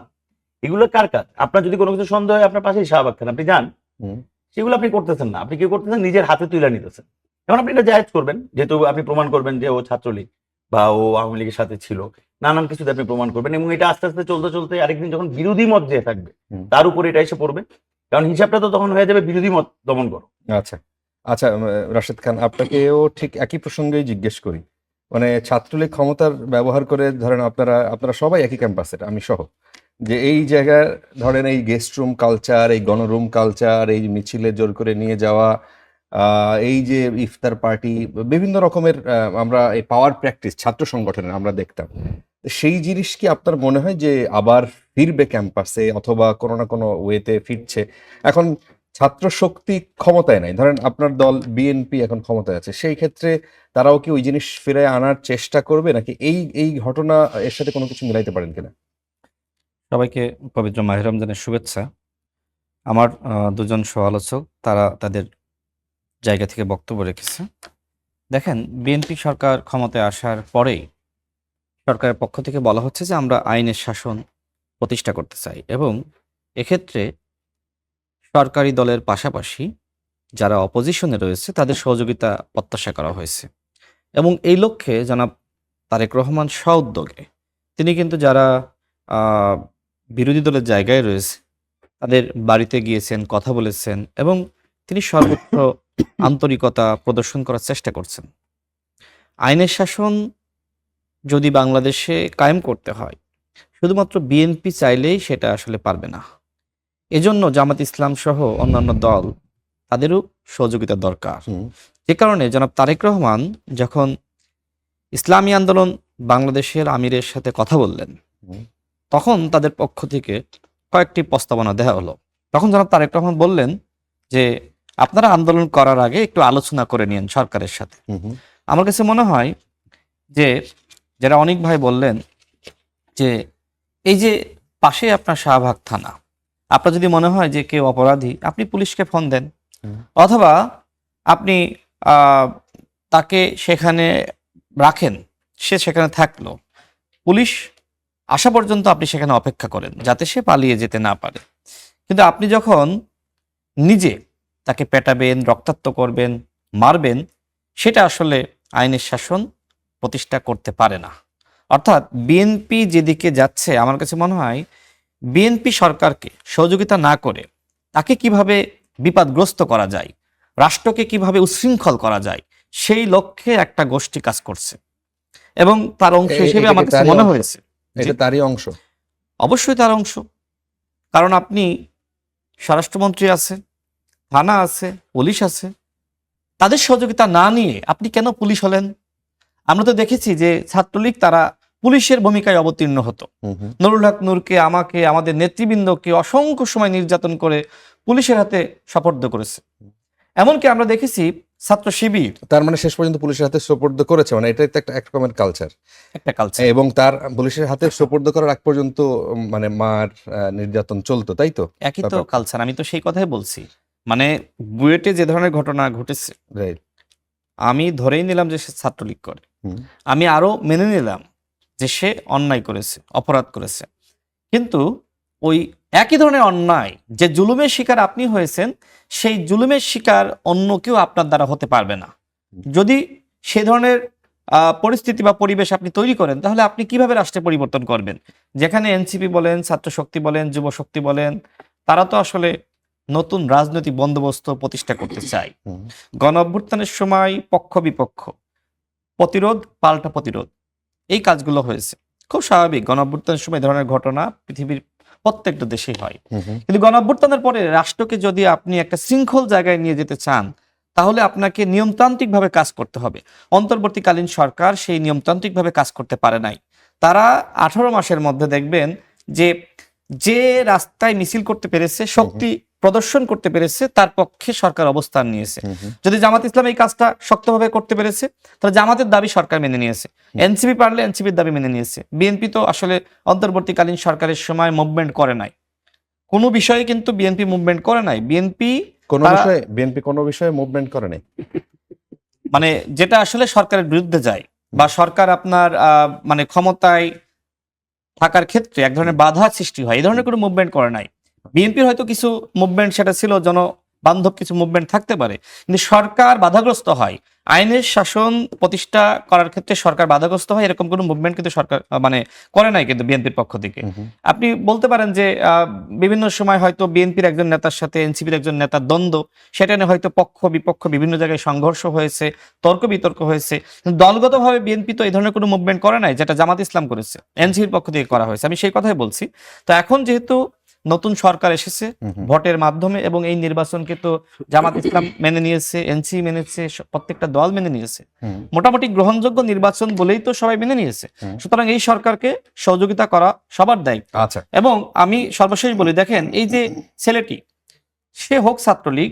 এগুলো কার কাজ? আপনার যদি কোনো কিছু সন্দেহ হয়, আপনার পাশেই শাহবাগ খান, আপনি যান। সেগুলো আপনি করতেছেন না, আপনি কি করতেছেন? নিজের হাতে তুলে নিতেছেন। এখন আপনি এটা জায়েজ করবেন, যেহেতু আপনি প্রমাণ করবেন যে ও ছাত্রলীগ বা ও আওয়ামী লীগের সাথে ছিল, নানান কিছুতে আপনি প্রমাণ করবেন, এবং এটা আস্তে আস্তে চলতে চলতে আরেকদিন যখন বিরোধী মত যে থাকবে তার উপরে এটা এসে পড়বে, কারণ হিসাবটা তো তখন হয়ে যাবে বিরোধী মত দমন করো। আচ্ছা আচ্ছা, রাশেদ খান, আপনাকেও ঠিক একই প্রসঙ্গেই জিজ্ঞেস করি। মানে ছাত্রলীগ ক্ষমতার ব্যবহার করে, ধরেন আপনারা সবাই একই ক্যাম্পাসের, আমি সহ, যে এই জায়গায় ধরেন এই গেস্ট রুম কালচার, এই গণরুম কালচার, এই মিছিলে জোর করে নিয়ে যাওয়া, এই যে ইফতার পার্টি, বিভিন্ন রকমের আমরা এই পাওয়ার প্র্যাকটিস ছাত্র সংগঠনের আমরা দেখতাম। সেই জিনিস কি আপনার মনে হয় যে আবার ফিরবে ক্যাম্পাসে, অথবা কোনো না কোনো ওয়েতে ফিরছে? এখন ছাত্র শক্তি ক্ষমতায় নাই, ধরেন আপনার দল বিএনপি এখন ক্ষমতায় আছে, সেই ক্ষেত্রে তারাও কি ওই জিনিস ফিরে আনার চেষ্টা করবে, নাকি এই এই ঘটনা এর সাথে কোনো কিছু মিলাইতে পারেন কিনা? সবাইকে পবিত্র মাহে রমজানের শুভেচ্ছা। আমার দুজন সহ-আলোচক তারা তাদের জায়গা থেকে বক্তব্য রেখেছে। দেখেন, বিএনপি সরকার ক্ষমতায় আসার পরেই সরকারের পক্ষ থেকে বলা হচ্ছে যে আমরা আইনের শাসন প্রতিষ্ঠা করতে চাই, এবং এক্ষেত্রে সরকারি দলের পাশাপাশি যারা অপোজিশনে রয়েছে তাদের সহযোগিতা প্রত্যাশা করা হয়েছে। এবং এই লক্ষ্যে জনাব তারেক রহমান স্ব-উদ্যোগে তিনি কিন্তু যারা বিরোধী দলের জায়গায় রয়েছে তাদের বাড়িতে গিয়েছেন, কথা বলেছেন, এবং তিনি সর্বোচ্চ আন্তরিকতা প্রদর্শন করার চেষ্টা করছেন। আইনের শাসন যদি বাংলাদেশে কায়েম করতে হয়, শুধুমাত্র বিএনপি চাইলেই সেটা আসলে পারবে না। এজন্য জামাত ইসলাম সহ অন্যান্য দল তাদেরও সহযোগিতা দরকার। যে কারণে জনাব তারেক রহমান যখন ইসলামী আন্দোলন বাংলাদেশের আমিরের সাথে কথা বললেন, তখন তাদের পক্ষ থেকে কয়েকটি প্রস্তাবনা দেওয়া হলো। তখন জনাব তারেক রহমান বললেন যে আপনারা আন্দোলন করার আগে একটু আলোচনা করে নিন সরকারের সাথে। আমার কাছে মনে হয় যে যারা অনেক ভাই বললেন যে এই যে পাশে আপনার শাহবাগ থানা, আপনার যদি মনে হয় যে কেউ অপরাধী, আপনি পুলিশকে ফোন দেন, অথবা আপনি তাকে সেখানে রাখেন, সে সেখানে থাকলো, পুলিশ আসা পর্যন্ত আপনি সেখানে অপেক্ষা করেন যাতে সে পালিয়ে যেতে না পারে। কিন্তু আপনি যখন নিজে তাকে পেটাবেন, রক্তাক্ত করবেন, মারবেন, সেটা আসলে আইনের শাসন প্রতিষ্ঠা করতে পারে না। অর্থাৎ বিএনপি যেদিকে যাচ্ছে, আমার কাছে মনে হয় বিএনপি সরকারকে সহযোগিতা না করে তাকে কিভাবে বিপদগ্রস্ত করা যায়, রাষ্ট্রকে কিভাবে উচ্ছৃঙ্খল করা যায়, সেই লক্ষ্যে একটা গোষ্ঠী কাজ করছে, এবং তার অংশ হিসেবে আমার কাছে মনে হয়েছে এটা তারই অংশ। অবশ্যই তার অংশ। কারণ আপনি স্বরাষ্ট্রমন্ত্রী আছে, থানা আছে, পুলিশ আছে, তাদের সহযোগিতা না নিয়ে আপনি কেন পুলিশ হলেন? আমরা তো দেখেছি যে ছাত্রলীগ তারা পুলিশের ভূমিকায় অবতীর্ণ হতো। নুরুল হক নূরকে, আমাকে, আমাদের নেতৃবৃন্দকে অসংখ্য সময় নির্যাতন করে পুলিশের হাতে সোপর্দ করেছে। এমনকি আমরা দেখেছি ছাত্র শিবির, তার মানে শেষ পর্যন্ত পুলিশের হাতে সোপর্দ করেছে, মানে এটাই তো একটা রকমের কালচার, একটা কালচার। এবং তার পুলিশের হাতে সোপর্দ করার আগ পর্যন্ত মানে মার নির্যাতন চলতো, তাই তো? একই তো কালচার, আমি তো সেই কথাই বলছি। মানে বুয়েটে যে ধরনের ঘটনা ঘটেছে, আমি ধরেই নিলাম যে সে ছাত্রলীগ করে, আমি আরো মেনে নিলাম যে সে অন্যায় করেছে, অপরাধ করেছে, কিন্তু ওই একই ধরনের অন্যায় যে জুলুমের শিকার আপনি হয়েছেন, সেই জুলুমের শিকার অন্য কেউ আপনার দ্বারা হতে পারবে না। যদি সে ধরনের পরিস্থিতি বা পরিবেশ আপনি তৈরি করেন, তাহলে আপনি কিভাবে রাষ্ট্রে পরিবর্তন করবেন? যেখানে এনসিপি বলেন, ছাত্র শক্তি বলেন, যুব শক্তি বলেন, তারা তো আসলে নতুন রাজনৈতিক বন্দোবস্ত প্রতিষ্ঠা করতে চায়। গণ অভ্যুত্থানের সময় পক্ষ বিপক্ষ, প্রতিরোধ পাল্টা প্রতিরোধ, এই কাজগুলো হয়েছে। খুব স্বাভাবিক, গণ অভ্যুত্থানের সময় এই ধরনের ঘটনা পৃথিবীর প্রত্যেকটা দেশেই হয়। কিন্তু গণ অভ্যুত্থানের পরে রাষ্ট্রকে যদি আপনি একটা শৃঙ্খল জায়গায় নিয়ে যেতে চান, তাহলে আপনাকে নিয়মতান্ত্রিকভাবে কাজ করতে হবে। অন্তর্বর্তীকালীন সরকার সেই নিয়মতান্ত্রিকভাবে কাজ করতে পারে নাই। তারা 18 মাসের মধ্যে দেখবেন যে যে রাস্তায় মিছিল করতে পেরেছে, শক্তি প্রদর্শন করতে পেরেছে, তার পক্ষে সরকার অবস্থান নিয়েছে। যদি জামাত ইসলাম এই কাজটা শক্তভাবে করতে পেরেছে, তাহলে জামাতের দাবি সরকার মেনে নিয়েছে। এনসিপি পারলে এনসিপির দাবি মেনে নিয়েছে। বিএনপি তো আসলে অন্তর্বর্তীকালীন সরকারের সময় মুভমেন্ট করে নাই, কোনো বিষয়ে কিন্তু বিএনপি মুভমেন্ট করে নাই। বিএনপি কোনো বিষয়ে মুভমেন্ট করে নাই, মানে যেটা আসলে সরকারের বিরুদ্ধে যায় বা সরকার আপনার মানে ক্ষমতায় থাকার ক্ষেত্রে এক ধরনের বাধা সৃষ্টি হয়, এই ধরনের কোনো মুভমেন্ট করে নাই। বিএনপির হয়তো কিছু মুভমেন্ট সেটা ছিল জনবান্ধব, কিছু মুভমেন্ট থাকতে পারে, কিন্তু সরকার বাধাগ্রস্ত হয়, আইনের শাসন প্রতিষ্ঠা করার ক্ষেত্রে সরকার বাধাগ্রস্ত হয়, এরকম কোনো মুভমেন্ট কিন্তু সরকার মানে করে নাই কিন্তু বিএনপির পক্ষ থেকে। আপনি বলতে পারেন যে বিভিন্ন সময় হয়তো বিএনপির একজন নেতার সাথে এনসিপির একজন নেতার দ্বন্দ্ব, সেটা নিয়ে হয়তো পক্ষ বিপক্ষ বিভিন্ন জায়গায় সংঘর্ষ হয়েছে, তর্ক বিতর্ক হয়েছে, কিন্তু দলগতভাবে বিএনপি তো এই ধরনের কোনো মুভমেন্ট করে নাই, যেটা জামাত ইসলাম করেছে, এনসিপির পক্ষ থেকে করা হয়েছে। আমি সেই কথাই বলছি। তো এখন যেহেতু নতুন সরকার এসেছে ভোটের মাধ্যমে, এবং এই নির্বাচনকে তো জামাত ইসলাম মেনে নিয়েছে, এনসি মেনেছে, প্রত্যেকটা দল মেনে নিয়েছে, মোটামুটি গ্রহণযোগ্য নির্বাচন বলেই তো সবাই মেনে নিয়েছে। সুতরাং এই সরকারকে সহযোগিতা করা সবার দায়িত্ব। আচ্ছা, এবং আমি সর্বশেষ বলি, দেখেন এই যে ছেলেটি, সে হোক ছাত্রলীগ,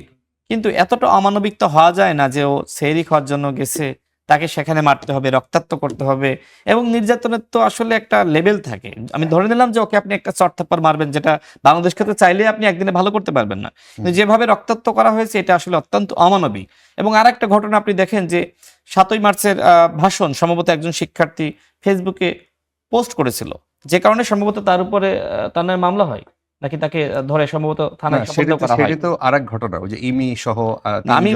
কিন্তু এতটা অমানবিক তো হওয়া যায় না যে ও সেহরি খাওয়ার জন্য গেছে, তাকে সেখানে মারতে হবে, রক্তাক্ত করতে হবে। এবং নির্যাতনের তো আসলে একটা লেভেল থাকে। আমি ধরে নিলাম যে ওকে আপনি একটা চড়থাপ্পড় মারবেন, যেটা বাংলাদেশকে তো চাইলে আপনি একদিনে ভালো করতে পারবেন না, কিন্তু যেভাবে রক্তাক্ত করা হয়েছে এটা আসলে অত্যন্ত অমানবিক। এবং আর একটা ঘটনা আপনি দেখেন যে 7ই মার্চের ভাষণ সম্ভবত একজন শিক্ষার্থী ফেসবুকে পোস্ট করেছিল, যে কারণে সম্ভবত তার উপরে তার নামে মামলা হয়, নাকি তাকে ধরে সম্ভবত থানায় সোপর্দ করা হয়। সেটা তো আরেক ঘটনা, ওই যে ইমি সহ না, আমি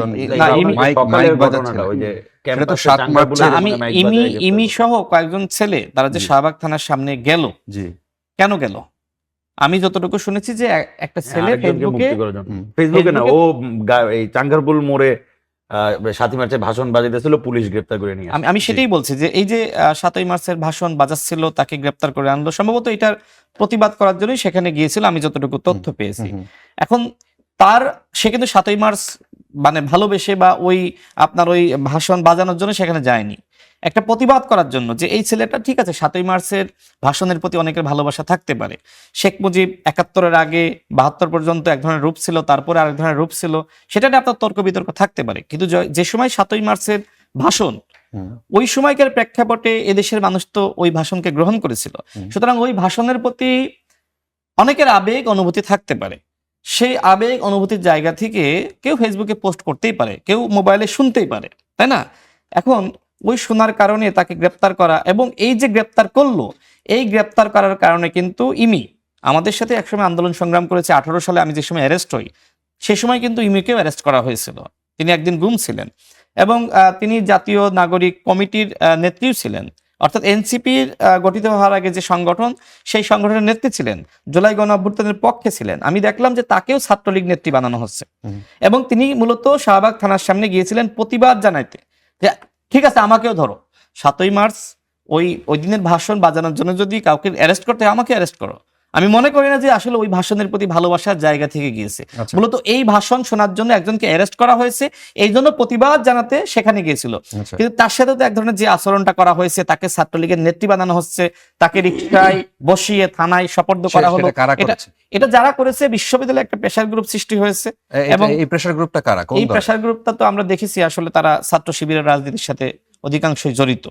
ইমি সহ কয়েকজন ছেলে তারা যে শাহবাগ থানার সামনে গেল, কেন গেল? আমি যতটুকু শুনেছি যে একটা ছেলে ফেসবুকে না, ও এই চাঙ্গারপুল মোড়ে 7ই মার্চে ভাষণ বাজাইতেছিল, পুলিশ গ্রেফতার করে নিয়ে আসে। আমি সেটাই বলছি যে এই যে 7ই মার্চের ভাষণ বাজাচ্ছিল, তাকে গ্রেফতার করে আনলো, সম্ভবত এটার প্রতিবাদ করার জন্যই সেখানে গিয়েছিল, আমি যতটুকু তথ্য পেয়েছি। এখন সে কিন্তু 7ই মার্চ মানে ভালোবেসে বা ওই আপনার ওই ভাষণ বাজানোর জন্য সেখানে যায়নি, একটা প্রতিবাদ করার জন্য। যে এই ছেলেটা ঠিক আছে, 7ই মার্চের ভাষণের প্রতি অনেকের ভালোবাসা থাকতে পারে। শেখ মুজিব 71-এর আগে 72 পর্যন্ত এক ধরনের রূপ ছিল, তারপরে আরেক ধরনের রূপ ছিল, সেটা নিয়ে আপনার তর্ক বিতর্ক থাকতে পারে। কিন্তু যে সময় 7ই মার্চের ভাষণ, ওই সময়কার প্রেক্ষাপটে এদেশের মানুষ তো ওই ভাষণকে গ্রহণ করেছিল। সুতরাং ওই ভাষণের প্রতি অনেকের আবেগ অনুভূতি থাকতে পারে। সেই আবেগ অনুভূতির জায়গা থেকে কেউ ফেসবুকে পোস্ট করতেই পারে, কেউ মোবাইলে শুনতেই পারে, তাই না? এখন ওই শোনার কারণে তাকে গ্রেপ্তার করা, এবং এই যে গ্রেপ্তার করলো, এই গ্রেপ্তার করার কারণে কিন্তু ইমি আমাদের সাথে একসময় আন্দোলন সংগ্রাম করেছে। 18 সালে আমি যে সময় অ্যারেস্ট হই, সে সময় কিন্তু ইমিকেও অ্যারেস্ট করা হয়েছিল। তিনি একদিন গুম ছিলেন, এবং তিনি জাতীয় নাগরিক কমিটির নেত্রীও ছিলেন, অর্থাৎ এনসিপির গঠিত হওয়ার আগে যে সংগঠন, সেই সংগঠনের নেত্রী ছিলেন, জুলাই গণ অভ্যুত্থানের পক্ষে ছিলেন। আমি দেখলাম যে তাকেও ছাত্রলীগ নেত্রী বানানো হচ্ছে, এবং তিনি মূলত শাহবাগ থানার সামনে গিয়েছিলেন প্রতিবাদ জানাইতে, যে ঠিক আছে আমাকেও ধরো, 7ই মার্চ ওই দিনের ভাষণ বাজানোর জন্য যদি কাউকে অ্যারেস্ট করতে হয়, আমাকে অ্যারেস্ট করো। আমি মনে করি না যে আসলে ওই ভাষণের প্রতি ভালোবাসার জায়গা থেকে গিয়েছে, মূলত এই ভাষণ শোনার জন্য একজনকে অ্যারেস্ট করা হয়েছে, এই জন্য প্রতিবাদ জানাতে সেখানে গিয়েছিল। কিন্তু তার সাথে তো এক ধরনের যে আচরণটা করা হয়েছে, তাকে ছাত্রলীগের নেত্রী বানানো হচ্ছে, তাকে রিকশায় বসিয়ে থানায় সোপর্দ করা হলো। এটা যারা করেছে, বিশ্ববিদ্যালয়ে একটা প্রেসার গ্রুপ সৃষ্টি হয়েছে। এবং এই প্রেসার গ্রুপটা কারা? এই প্রেসার গ্রুপটা তো আমরা দেখেছি আসলে তারা ছাত্র শিবিরের রাজনীতির সাথে অধিকাংশই জড়িত,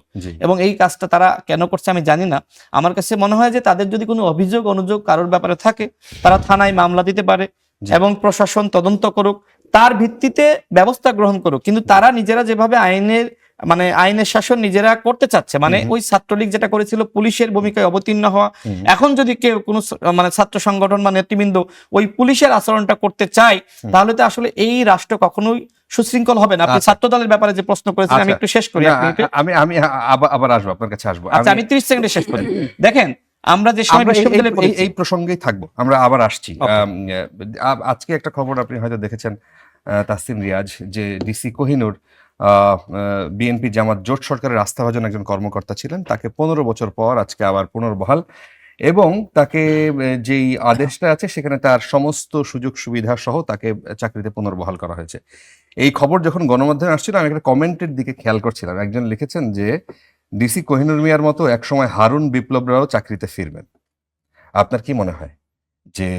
এবং এই কাজটা তারা কেন করছে আমি জানি না। আমার কাছে মনে হয় যে তাদের যদি কোনো অভিযোগ অনুযোগ কারোর ব্যাপারে থাকে, তারা থানায় মামলা দিতে পারে, এবং প্রশাসন তদন্ত করুক, তার ভিত্তিতে ব্যবস্থা গ্রহণ করুক। কিন্তু তারা নিজেরা যেভাবে আইনের মানে আইনের শাসন নিজেরা করতে চাচ্ছে, মানে ওই ছাত্রলীগ যেটা করেছিল পুলিশের ভূমিকায় অবতীর্ণ হওয়া, এখন যদি কেউ কোনো মানে ছাত্র সংগঠন বা নেতৃবৃন্দ ওই পুলিশের আচরণটা করতে চায়, তাহলে তো আসলে এই রাষ্ট্র কখনোই সুশৃঙ্খল হবে না। আপনি ছাত্র দলের ব্যাপারে যে প্রশ্ন করেছেন, আমি একটু শেষ করি। আমি আবার আসবো, আপনার কাছে আসবো। আচ্ছা, আমি 30 সেকেন্ডে শেষ করি। দেখেন, আমরা যে সময় বিশ্ববিদ্যালয়ে এই প্রসঙ্গেই থাকবো, আমরা আবার আসছি। আজকে একটা খবর আপনি হয়তো দেখেছেন, তাসনিম রিয়াজ, যে ডিসি কোহিনুর বিএনপি জামাত জোট সরকারের আস্থাভাজন একজন কর্মকর্তা ছিলেন, তাকে 15 বছর পর আজকে আবার পুনর্বহাল, এবং তাকে যেই আদেশটা আছে সেখানে তার সমস্ত সুযোগ সুবিধা সহ তাকে চাকরিতে পুনর্বহাল করা হয়েছে। এই খবর যখন গণমাধ্যমে আসছিল, আমি একটা কমেন্টের দিকে খেয়াল করছিলাম। একজন লিখেছেন যে ডিসি কোহিনুর মিয়ার মতো একসময় হারুন বিপ্লবরাও চাকরিতে ফিরবেন। আপনার কি মনে হয় যে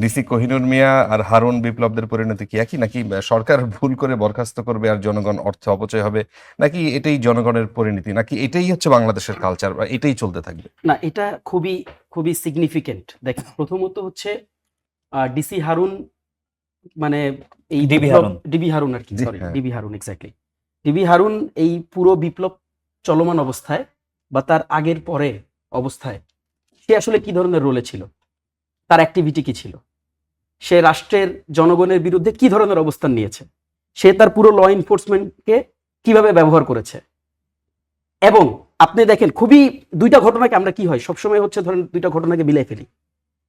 ডিসি কোহিনুর মিয়া আর হারুন বিপ্লবদের পরিণতি কি একই, নাকি সরকার ভুল করে বরখাস্ত করবে আর জনগণ অর্থ অপচয় হবে, নাকি এটাই জনগণের পরিণতি, নাকি এটাই হচ্ছে বাংলাদেশের কালচার বা এটাই চলতে থাকবে? না, এটা খুবই খুবই সিগনিফিকেন্ট। দেখেন, প্রথমত হচ্ছে ডিসি হারুন, মানে এই ডিবি হারুন আর কি, sorry, DB Harun, exactly DB Harun এই পুরো বিপ্লব চলমান অবস্থায় বা তার আগের পরে অবস্থায় সে আসলে কি ধরনের রোলে ছিল, তার অ্যাক্টিভিটি কি ছিল, সে রাষ্ট্রের জনগণের বিরুদ্ধে কি ধরনের অবস্থান নিয়েছে, সে তার পুরো ল এনফোর্সমেন্টকে কিভাবে ব্যবহার করেছে। এবং আপনি দেখেন, খুবই দুইটা ঘটনাকে আমরা কি হয় সবসময় হচ্ছে ধরেন দুইটা ঘটনাকে মিলাই ফেলি,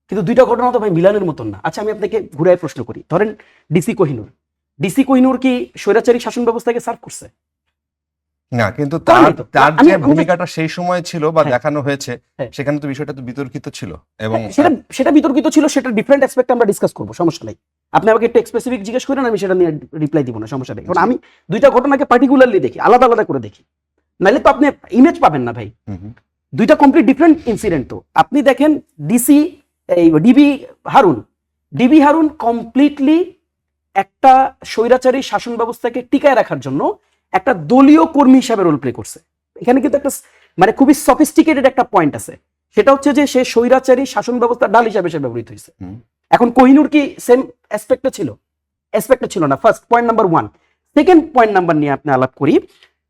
কিন্তু দুইটা ঘটনা তো ভাই মিলানের মতন না। আচ্ছা, আমি আপনাকে ঘুরায় প্রশ্ন করি, ধরেন ডিসি কোহিনুর কি স্বৈরাচারী শাসন ব্যবস্থাকে সার্ভ করছে? না, কিন্তু করেনি তো। তার আমি যে ভূমিকাটা সেই সময় ছিল বা হ্যাঁ। দেখানো হয়েছে, হ্যাঁ। সেখানে তো বিষয়টা তো বিতর্কিত ছিল, এবং সেটা বিতর্কিত ছিল, সেটা ডিফারেন্ট অ্যাসপেক্ট আমরা ডিসকাস করবো, সমস্যা নেই। আপনি আমাকে একটু স্পেসিফিক জিজ্ঞেস করেন, আমি সেটা নিয়ে রিপ্লাই দিব না, সমস্যা নেই। কারণ আমি দুইটা ঘটনাকে পার্টিকুলারলি দেখি, আলাদা আলাদা করে দেখি, নাহলে তো আপনি ইমেজ পাবেন না ভাই। দুইটা কমপ্লিট ডিফারেন্ট ইনসিডেন্ট। তো আপনি দেখেন ডিবি হারুন কমপ্লিটলি একটা স্বৈরাচারী শাসন ব্যবস্থাকে টিকায় রাখার জন্য একটা দলীয় কর্মী হিসাবে রোল প্লে করছে। এখানে কিন্তু একটা মানে খুবই সফিস্টিকেটেড একটা পয়েন্ট আছে, সেটা হচ্ছে যে সে স্বৈরাচারী শাসন ব্যবস্থার ডাল হিসাবে সে ব্যবহৃত হয়েছে। এখন কোহিনুর কি সেম অ্যাসপেক্টে ছিল? অ্যাসপেক্টে ছিল না। First point number 1। Second point number নিয়ে আপনি আলাপ করি।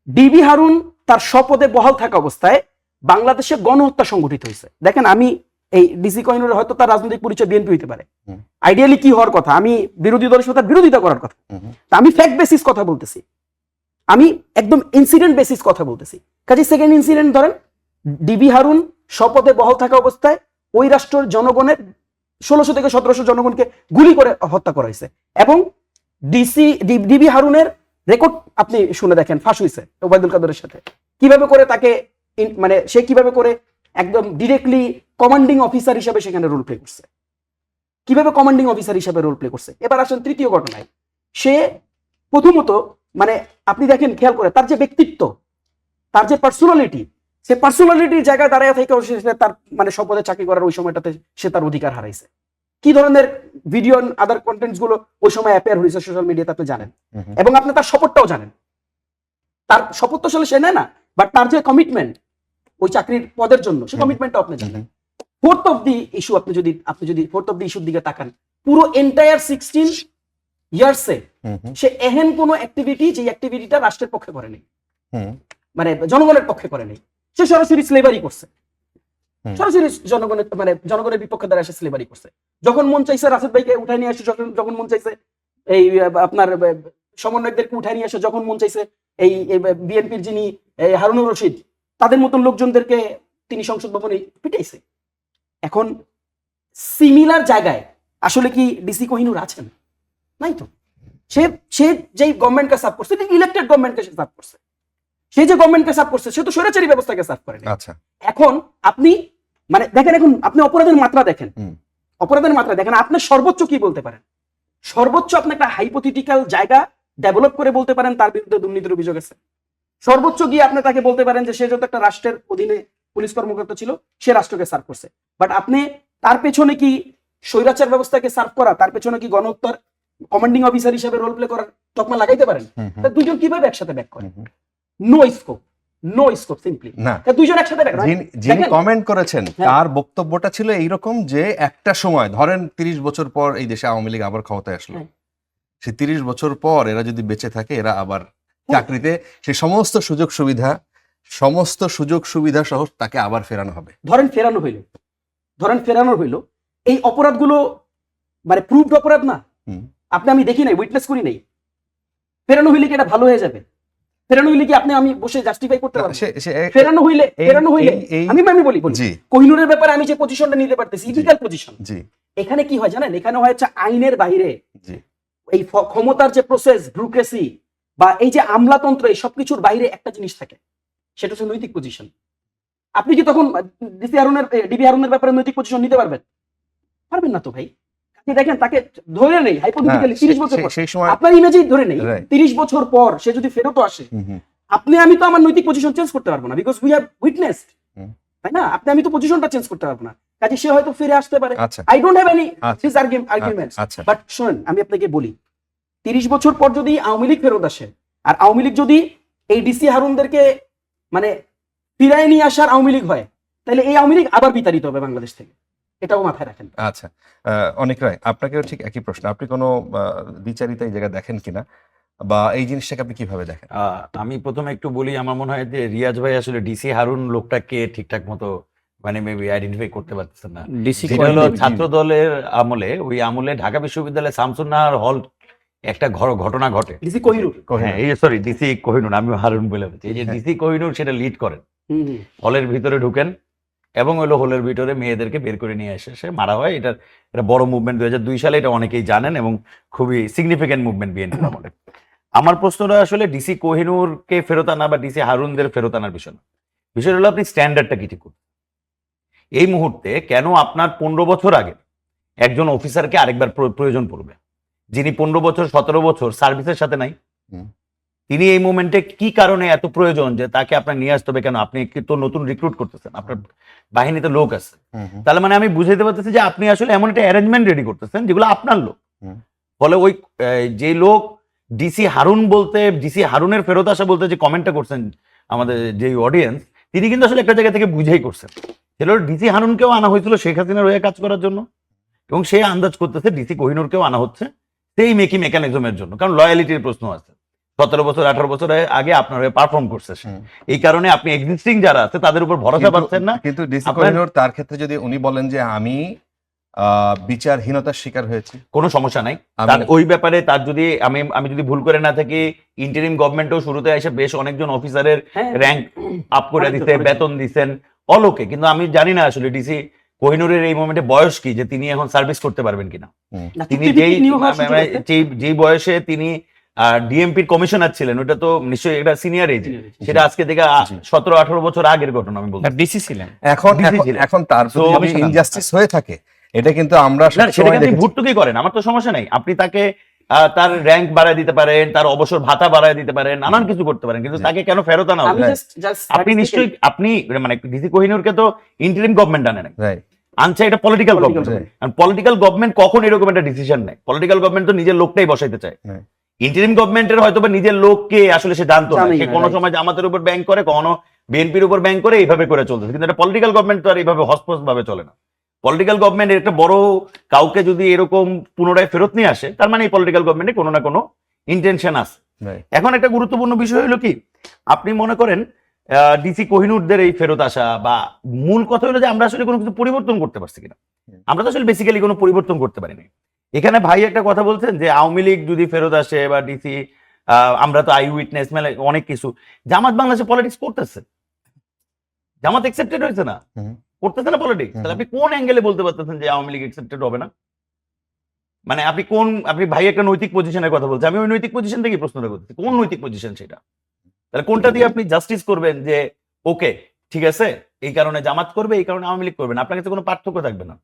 ডিবি হারুন তার স্বপদে বহাল থাকা অবস্থায় বাংলাদেশে গণহত্যা সংগঠিত হয়েছে। দেখেন, আমি এই ডিসি কোহিনুরের হয়তো তার রাজনৈতিক পরিচয় বিএনপি হইতে পারে, আইডিয়ালি কি হওয়ার কথা, আমি বিরোধী দলের সাথে বিরোধিতা করার কথা, তা আমি ফ্যাক্ট বেসিস কথা বলতেছি, আমি একদম ইনসিডেন্ট বেসিস কথা বলতেছি। কাজে সেকেন্ড ইনসিডেন্ট ধরেন, ডিবি হারুন স্বপদে বহাল থাকা অবস্থায় ওই রাষ্ট্রের জনগণের 1600 থেকে 1700 জনগণকে গুলি করে হত্যা করা হয়েছে, এবং ডিবি হারুনের রেকর্ড আপনি শুনে দেখেন, ফাঁস হয়েছে ওবায়দুল কাদেরের সাথে, কিভাবে করে তাকে মানে সে কিভাবে করে একদম ডিরেক্টলি কমান্ডিং অফিসার হিসেবে সেখানে রোল প্লে করছে, কিভাবে কমান্ডিং অফিসার হিসেবে রোল প্লে করছে। এবার আসেন তৃতীয় ঘটনায়। সে প্রথমত মানে আপনি দেখেন, খেয়াল করে তার যে ব্যক্তিত্ব, তার যে পার্সোনালিটি, সে পার্সোনালিটির জায়গায় দাঁড়ায় থেকে তার মানে শপথে চাকরি করার ওই সময়টাতে সে তার অধিকার হারাইছে। কি ধরনের ভিডিও আদার কন্টেন্টস গুলো ওই সময় অ্যাপিয়ার হয়েছে সোশ্যাল মিডিয়াতে আপনি জানেন, এবং আপনি তার শপথটাও জানেন। তার শপথ তো আসলে সে নেয় না, বাট তার যে কমিটমেন্ট ওই চাকরির পদের জন্য, সে কমিটমেন্টটাও আপনি জানেন। ফোর্থ অফ দি ইস্যু, আপনি যদি ফোর্থ অফ দি ইস্যুর দিকে তাকান, পুরো এন্টায়ার 16 ইয়ার্সে সে এহেন কোন অ্যাক্টিভিটি, যে অ্যাক্টিভিটিটা রাষ্ট্রের পক্ষে করেনি, মানে জনগণের পক্ষে করেনি। সে সরাসরি স্লেভারি করছে, সরাসরি জনগণের মানে জনগণের বিপক্ষে দ্বারা সে স্লেভারি করছে। যখন মন চাইছে রাশেদ ভাইকে উঠায় নিয়ে আসে, যখন মন চাইছে এই আপনার সমন্বয়কদেরকে উঠায় নিয়ে আসে, যখন মন চাইছে এই বিএনপির যিনি হারুনুর রশিদ, তাদের মতন লোকজনদেরকে তিনি সংসদ ভবনে পিটাইছে। এখন সিমিলার জায়গায় আসলে কি ডিসি কোহিনুর আছেন? নাই তো। সে যেই গভর্নমেন্টকে সার্ভ করছে, ইলেক্টেড গভর্নমেন্টকে সে সার্ভ করছে। সে যে গভর্নমেন্টকে সার্ভ করছে, সে তো স্বৈরাচারী ব্যবস্থাকে সার্ভ করেনি। আচ্ছা, এখন আপনি মানে দেখেন, এখন আপনি অপরাধের মাত্রা দেখেন, আপনি সর্বোচ্চ কি বলতে পারেন? সর্বোচ্চ আপনি একটা হাইপোথেটিক্যাল জায়গা ডেভেলপ করে বলতে পারেন তার বিরুদ্ধে দুর্নীতির অভিযোগ আছে। সর্বোচ্চ গিয়ে আপনি তাকে বলতে পারেন যে সে যত একটা রাষ্ট্রের অধীনে পুলিশ কর্মকর্তা ছিল, সে রাষ্ট্রকে সার্ভ করছে। বাট আপনি তার পেছনে কি স্বৈরাচার ব্যবস্থাকে সার্ভ করা, তার পেছনে কি গণহত্যার কমান্ডিং অফিসার হিসেবে রোল প্লে করার তকমা লাগাইতে পারেন? দুজন কিভাবে একসাথে ব্যাক করে? নো স্কোপ সিম্পলি না। দুইজন একসাথে ব্যাক। যিনি কমেন্ট করেছেন তার বক্তব্যটা ছিল এইরকম যে একটা সময় ধরেন 30 বছর পর এই দেশে আওয়ামী লীগ আবার ক্ষমতায় আসলো, সে 30 বছর পর এরা যদি বেঁচে থাকে, এরা আবার চাকরিতে সে সমস্ত সুযোগ সুবিধা সহ তাকে আবার ফেরানো হবে। ধরেন ফেরানো হইলো, এই অপরাধগুলো মানে প্রুভড অপরাধ না, হুম। আপনি আমি দেখি নাই, উইটনেস করি নাই, ফেরানো হইলে কি এটা ভালো হয়ে যাবে? ফেরানো হইলে কি আমি বসে জাস্টিফাই করতে পারবো? ফেরানো হইলে আমি বলি জি কোহিনূরের ব্যাপারে আমি যে পজিশনটা নিতে পারতেছি, ইলিগাল পজিশন, জি এখানে কি হয় জানেন, এখানে হয় হচ্ছে আইনের বাইরে জি এই ক্ষমতার যে প্রসেস, ব্যুরোক্রেসি বা এই যে আমলাতন্ত্র, এই সবকিছুর বাইরে একটা জিনিস থাকে, সেটা হচ্ছে নৈতিক পজিশন। আপনি কি তখন ডিবি হারুনের ব্যাপারে নৈতিক পজিশন নিতে পারবেন না তো ভাই। আপনি দেখেন তাকে ধরে নেই হাইপোথেটিক্যালি 30 বছর পর, সেই সময় আপনার ইমেজেই ধরে নেই Right. 30 বছর পর সে যদি ফেরত আসে, আমি তো আমার নৈতিক পজিশন চেঞ্জ করতে পারবো না, বিকজ উই হ্যাভ উইটনেসড, হুম। তাই না? আমি তো পজিশনটা চেঞ্জ করতে পারবো না, কাজে সে হয়তো ফিরে আসতে পারে। আচ্ছা আই ডোন্ট হ্যাভ এনি আচ্ছা। This arguments. আচ্ছা বাট শুনুন, আমি আপনাকে বলি, 30 বছর পর যদি আওয়ামী লীগ ফেরত আসে, আর আওয়ামী লীগ যদি এই ডিসি হারুনদেরকে মানে ফিরায় নিয়ে আসার আওয়ামী লীগ হয়, তাহলে এই আওয়ামী লীগ আবার বিতাড়িত হবে বাংলাদেশ থেকে, এটাও মাথায় রাখেন। আচ্ছা অনেক রায়, আপনাকেও ঠিক একই প্রশ্ন, আপনি কোনো বিচারিতা এই জায়গায় দেখেন কিনা, বা এই জিনিসটাকে আপনি কিভাবে দেখেন? আমি প্রথমে একটু বলি, আমার মনে হয় যে রিয়াজ ভাই আসলে ডিসি হারুন লোকটাকে ঠিকঠাক মতো মানে মেবি আইডেন্টিফাই করতে পারতেছেন না। ডিসি যেটা হলো ছাত্র দলের আমলে, ওই আমলে ঢাকা বিশ্ববিদ্যালয়ে শামসুন্নাহার হল একটা ঘটনা ঘটে। ডিসি কোহিনূর, হ্যাঁ, এই সরি ডিসি কোহিনুর, আমি হারুন বলে বলছি। এই যে ডিসি কোহিনুর সেটা লিড করেন, হলের ভিতরে ঢুকেন এবং হলো হলের ভিতরে মেয়েদেরকে বের করে নিয়ে এসে সে মারা হয়। এটা বড় মুভমেন্ট 2002 সালে, এটা অনেকেই জানেন এবং খুবই সিগনিফিক্যান্ট মুভমেন্ট বিএনপি আমলে। আমার প্রশ্নটা আসলে ডিসি কোহিনুরকে ফেরত আনা বা ডিসি হারুনদের ফেরত আনার বিষয় না, বিষয় হলো আপনি স্ট্যান্ডার্ডটা কি ঠিক করুন। এই মুহূর্তে কেন আপনার 15 বছর আগে একজন অফিসারকে আরেকবার প্রয়োজন পড়বে, যিনি 15 বছর 17 বছর সার্ভিসের সাথে নাই? হুম। তিনি এই মোমেন্টে কি কারণে এত প্রয়োজন যে তাকে আপনার নিয়ে আসতে হবে? কেন আপনি কি তো নতুন রিক্রুট করতেছেন, আপনার বাহিনীতে লোক আছে, তাহলে মানে আমি বুঝাইতে পারতেছি যে আপনি আসলে এমন একটা অ্যারেঞ্জমেন্ট রেডি করতেছেন যেগুলো আপনার লোক। হুম। ফলে ওই যে লোক ডিসি হারুন বলতে, ডিসি হারুনের ফেরত আসা বলতে যে কমেন্টটা করছেন আমাদের যে অডিয়েন্স, তিনি কিন্তু আসলে একটা জায়গা থেকে বুঝেই করছেন। সেটা ডিসি হারুনকেও আনা হয়েছিল শেখ হাসিনার হয়ে কাজ করার জন্য, এবং সে আন্দাজ করতেছে ডিসি কোহিনুরকেও আনা হচ্ছে সেই মেকি মেকানিজমের জন্য, কারণ লয়ালিটির প্রশ্ন আছে। 17 বছর 18 বছর আগে আপনার হয়ে পারফর্ম করছে সে, এই কারণে আপনি এক্সিস্টিং যারা আছে তাদের উপর ভরসা পাচ্ছেন না। কিন্তু ডিসি কোহিনুর তার ক্ষেত্রে যদি উনি বলেন যে আমি বিচারহীনতার শিকার হয়েছি, কোনো সমস্যা নাই তার ওই ব্যাপারে। তার যদি আমি যদি ভুল করে না থাকি, ইন্টারিম গভর্নমেন্টও শুরুতে এসে বেশ অনেকজন অফিসারের র্যাঙ্ক আপ করে দিতে, বেতন দিচ্ছেন অলোকে, কিন্তু আমি জানি না আসলে ডিসি কোহিনুরের এই মোমেন্টে বয়স কি, যে তিনি এখন সার্ভিস করতে পারবেন কিনা। তিনি যেই বয়সে তিনি ডিএমপির কমিশনার ছিলেন, ওটা তো নিশ্চয়ই একটা সিনিয়র এজ, সেটা আজকে থেকে 17-18 বছর আগের ঘটনা আমি বলছি। ডিসি ছিলেন এখন তার যদি ইনজাস্টিস হয়ে থাকে, এটা কিন্তু আমরা সেটাকে আপনি ভুট্টুকি করেন, আমার তো সমস্যা নাই। আপনি তাকে তার র্যাঙ্ক বাড়ায় দিতে পারেন, তার অবসর ভাতা বাড়ায় দিতে পারেন, নানান কিছু করতে পারেন, কিন্তু তাকে কেন ফেরত আনা হবে? আপনি নিশ্চয়ই মানে ডিসি কোহিনুরকে তো ইন্টারিম গভর্নমেন্ট আনে নাই, আনছে এটা পলিটিক্যাল গভর্নমেন্ট। আর পলিটিক্যাল গভর্নমেন্ট কখন এরকম একটা ডিসিশন নেয়? পলিটিক্যাল গভর্নমেন্ট তো নিজের লোকটাই বসাইতে চায়। ইন্টারিম গভর্নমেন্টের হয়তো বা নিজের লোককে আসলে সে জানতো না, সে কোনো সময় জামাতের উপর ব্যাংক করে, কখনো বিএনপির উপর ব্যাংক করে, এইভাবে করে চলতেছে। কিন্তু এটা পলিটিক্যাল গভর্নমেন্ট তো আর এইভাবে হসপস ভাবে চলে না। পলিটিক্যাল গভর্নমেন্ট একটা বড় কাউকে যদি এরকম পুনরায় ফেরত নিয়ে আসে, তার মানে এই পলিটিক্যাল গভর্নমেন্টে কোনো না কোনো ইন্টেনশন আছে। এখন একটা গুরুত্বপূর্ণ বিষয় হলো কি, আপনি মনে করেন ডিসি কোহিনুরদের এই ফেরত আসা, বা মূল কথা হলো যে আমরা আসলে কোনো কিছু পরিবর্তন করতে পারছি কিনা। আমরা তো আসলে বেসিক্যালি কোনো পরিবর্তন করতে পারিনি। এখানে ভাই একটা কথা বলছেন যে আওয়ামী লীগ যদি ফেরত আসে বা ডিসি, আমরা তো আই উইটনেস মেলে অনেক কিছু, জামাত বাংলাদেশে পলিটিক্স করতেছে, জামাত একসেপ্টেড হয়েছে না, করতেছে না পলিটিক্স। তাহলে আপনি কোন অ্যাঙ্গেলে বলতে পারতেছেন যে আওয়ামী লীগ একসেপ্টেড হবে না? মানে আপনি ভাই একটা নৈতিক পজিশনের কথা বলছেন, আমি ওই নৈতিক পজিশন থেকে প্রশ্নটা করতেছি, কোন নৈতিক পজিশন সেটা? তাহলে কোনটা দিয়ে আপনি জাস্টিস করবেন যে ওকে ঠিক আছে, এই কারণে জামাত করবে, এই কারণে আওয়ামী লীগ করবে না? আপনার কাছে কোনো পার্থক্য থাকবে না।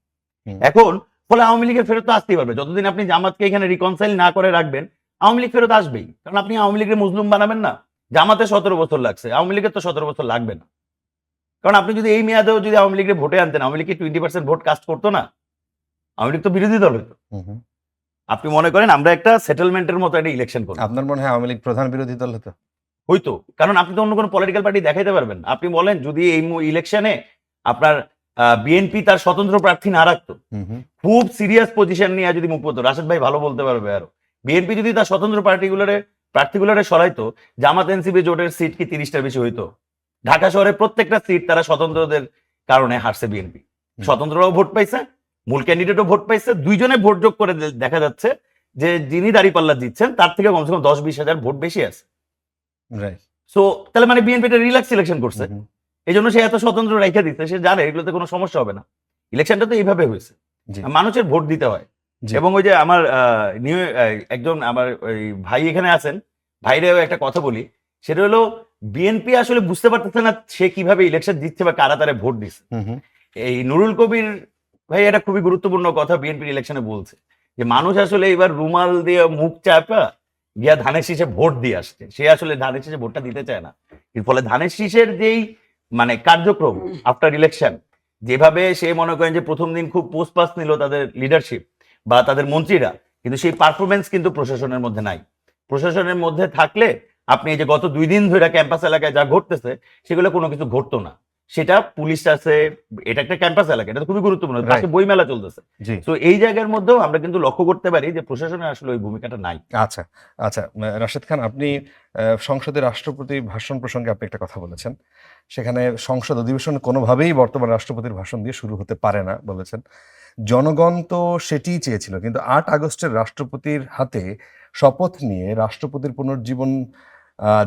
এখন ফলে আওয়ামী লীগের ফেরত তো আসতেই পারবে, যতদিন আপনি জামাতকে এখানে রিকনসাইল না করে রাখবেন, আওয়ামী লীগ ফেরত আসবেই। কারণ আপনি আওয়ামী লীগের মজলুম বানাবেন না। জামাতে 17 বছর লাগছে, আওয়ামী লীগের তো 17 বছর লাগবে না। কারণ আপনি যদি এই মেয়াদেও যদি আওয়ামী লীগের ভোটে আনতেন, আওয়ামী লীগ 20% ভোট কাস্ট করতো না? আওয়ামী লীগ তো বিরোধী দল হইতো। আপনি মনে করেন আমরা একটা সেটেলমেন্টের মতো একটা ইলেকশন করব, আপনার মনে হয় আওয়ামী লীগ প্রধান বিরোধী দল হতো? হইতো, কারণ আপনি তো অন্য কোনো পলিটিক্যাল পার্টি দেখাইতে পারবেন। আপনি বলেন যদি এই ইলেকশনে আপনার বিএনপি তার স্বতন্ত্র প্রার্থী না রাখতো, খুব সিরিয়াস পজিশন নিয়ে যদি মুখ করতো, রাশেদ ভাই ভালো বলতে পারবে আরো, বিএনপি যদি তার স্বতন্ত্র পার্টিগুলোরে প্রার্থীগুলোরে সরাইতো, জামাত এনসিপি জোটের সিট কি 30টার বেশি হইতো? ঢাকা শহরে প্রত্যেকটা সিট তারা স্বতন্ত্রদের কারণে হারছে বিএনপি। স্বতন্ত্ররাও ভোট পাইছে, মূল ক্যান্ডিডেটও ভোট পাইছে, দুইজনে ভোট যোগ করে দেখা যাচ্ছে যে যিনি দাঁড়িপাল্লা জিতছেন তার থেকে কমসে কম 10-20 হাজার ভোট বেশি আছে। রাইট। সো তাহলে মানে বিএনপিটা রিল্যাক্স ইলেকশন করছে, এই জন্য সে এত স্বতন্ত্র রেখে দিচ্ছে, সে জানে এগুলোতে কোনো সমস্যা হবে না। ইলেকশনটা তো এইভাবে হয়েছে, জি। মানুষের ভোট দিতে হয়। জি। এবং ওই যে আমার একজন আমার ওই ভাই এখানে আছেন, ভাইরেও একটা কথা বলি, সেটা হলো বিএনপি আসলে বুঝতে পারতেছে না সে কিভাবে ইলেকশন জিতছে বা কারা তারে ভোট দিচ্ছে। এই নুরুল কবির ভাই এটা খুবই গুরুত্বপূর্ণ কথা বিএনপির ইলেকশনে বলছে, যে মানুষ আসলে এবার রুমাল দিয়ে মুখ চাপা গিয়া ধানের শীষে ভোট দিয়ে আসছে, সে আসলে ধানের শীষে ভোটটা দিতে চায় না। এর ফলে ধানের শীষের যেই মানে কার্যক্রম আফটার ইলেকশন, যেভাবে সে মনে করেন যে প্রথম দিন খুব পোস্ট পাস নিল তাদের লিডারশিপ বা তাদের মন্ত্রীরা, কিন্তু সেই পারফরমেন্স কিন্তু প্রশাসনের মধ্যে নাই। প্রশাসনের মধ্যে থাকলে আপনি এই যে গত 2 দিন ধরে ক্যাম্পাস এলাকায় যা ঘটতেছে সেগুলো কোনো কিছু ঘটতো না। সেটা পুলিশ আছে, এটা একটা ক্যাম্পাস এলাকা, এটা তো খুবই গুরুত্বপূর্ণ, পাশে বইমেলা চলতেছে। জি। তো এই জায়গার মধ্যেও আমরা কিন্তু লক্ষ্য করতে পারি যে প্রশাসনের আসলে ওই ভূমিকাটা নাই। আচ্ছা, আচ্ছা, রাশেদ খান, আপনি সংসদে রাষ্ট্রপতির ভাষণ প্রসঙ্গে আপনি একটা কথা বলেছেন। সেখানে সংসদ অধিবেশন কোনোভাবেই বর্তমান রাষ্ট্রপতির ভাষণ দিয়ে শুরু হতে পারে না বলেছেন। জনগণ তো সেটিই চেয়েছিল, কিন্তু 8 আগস্টের রাষ্ট্রপতির হাতে শপথ নিয়ে রাষ্ট্রপতির পুনর্জীবন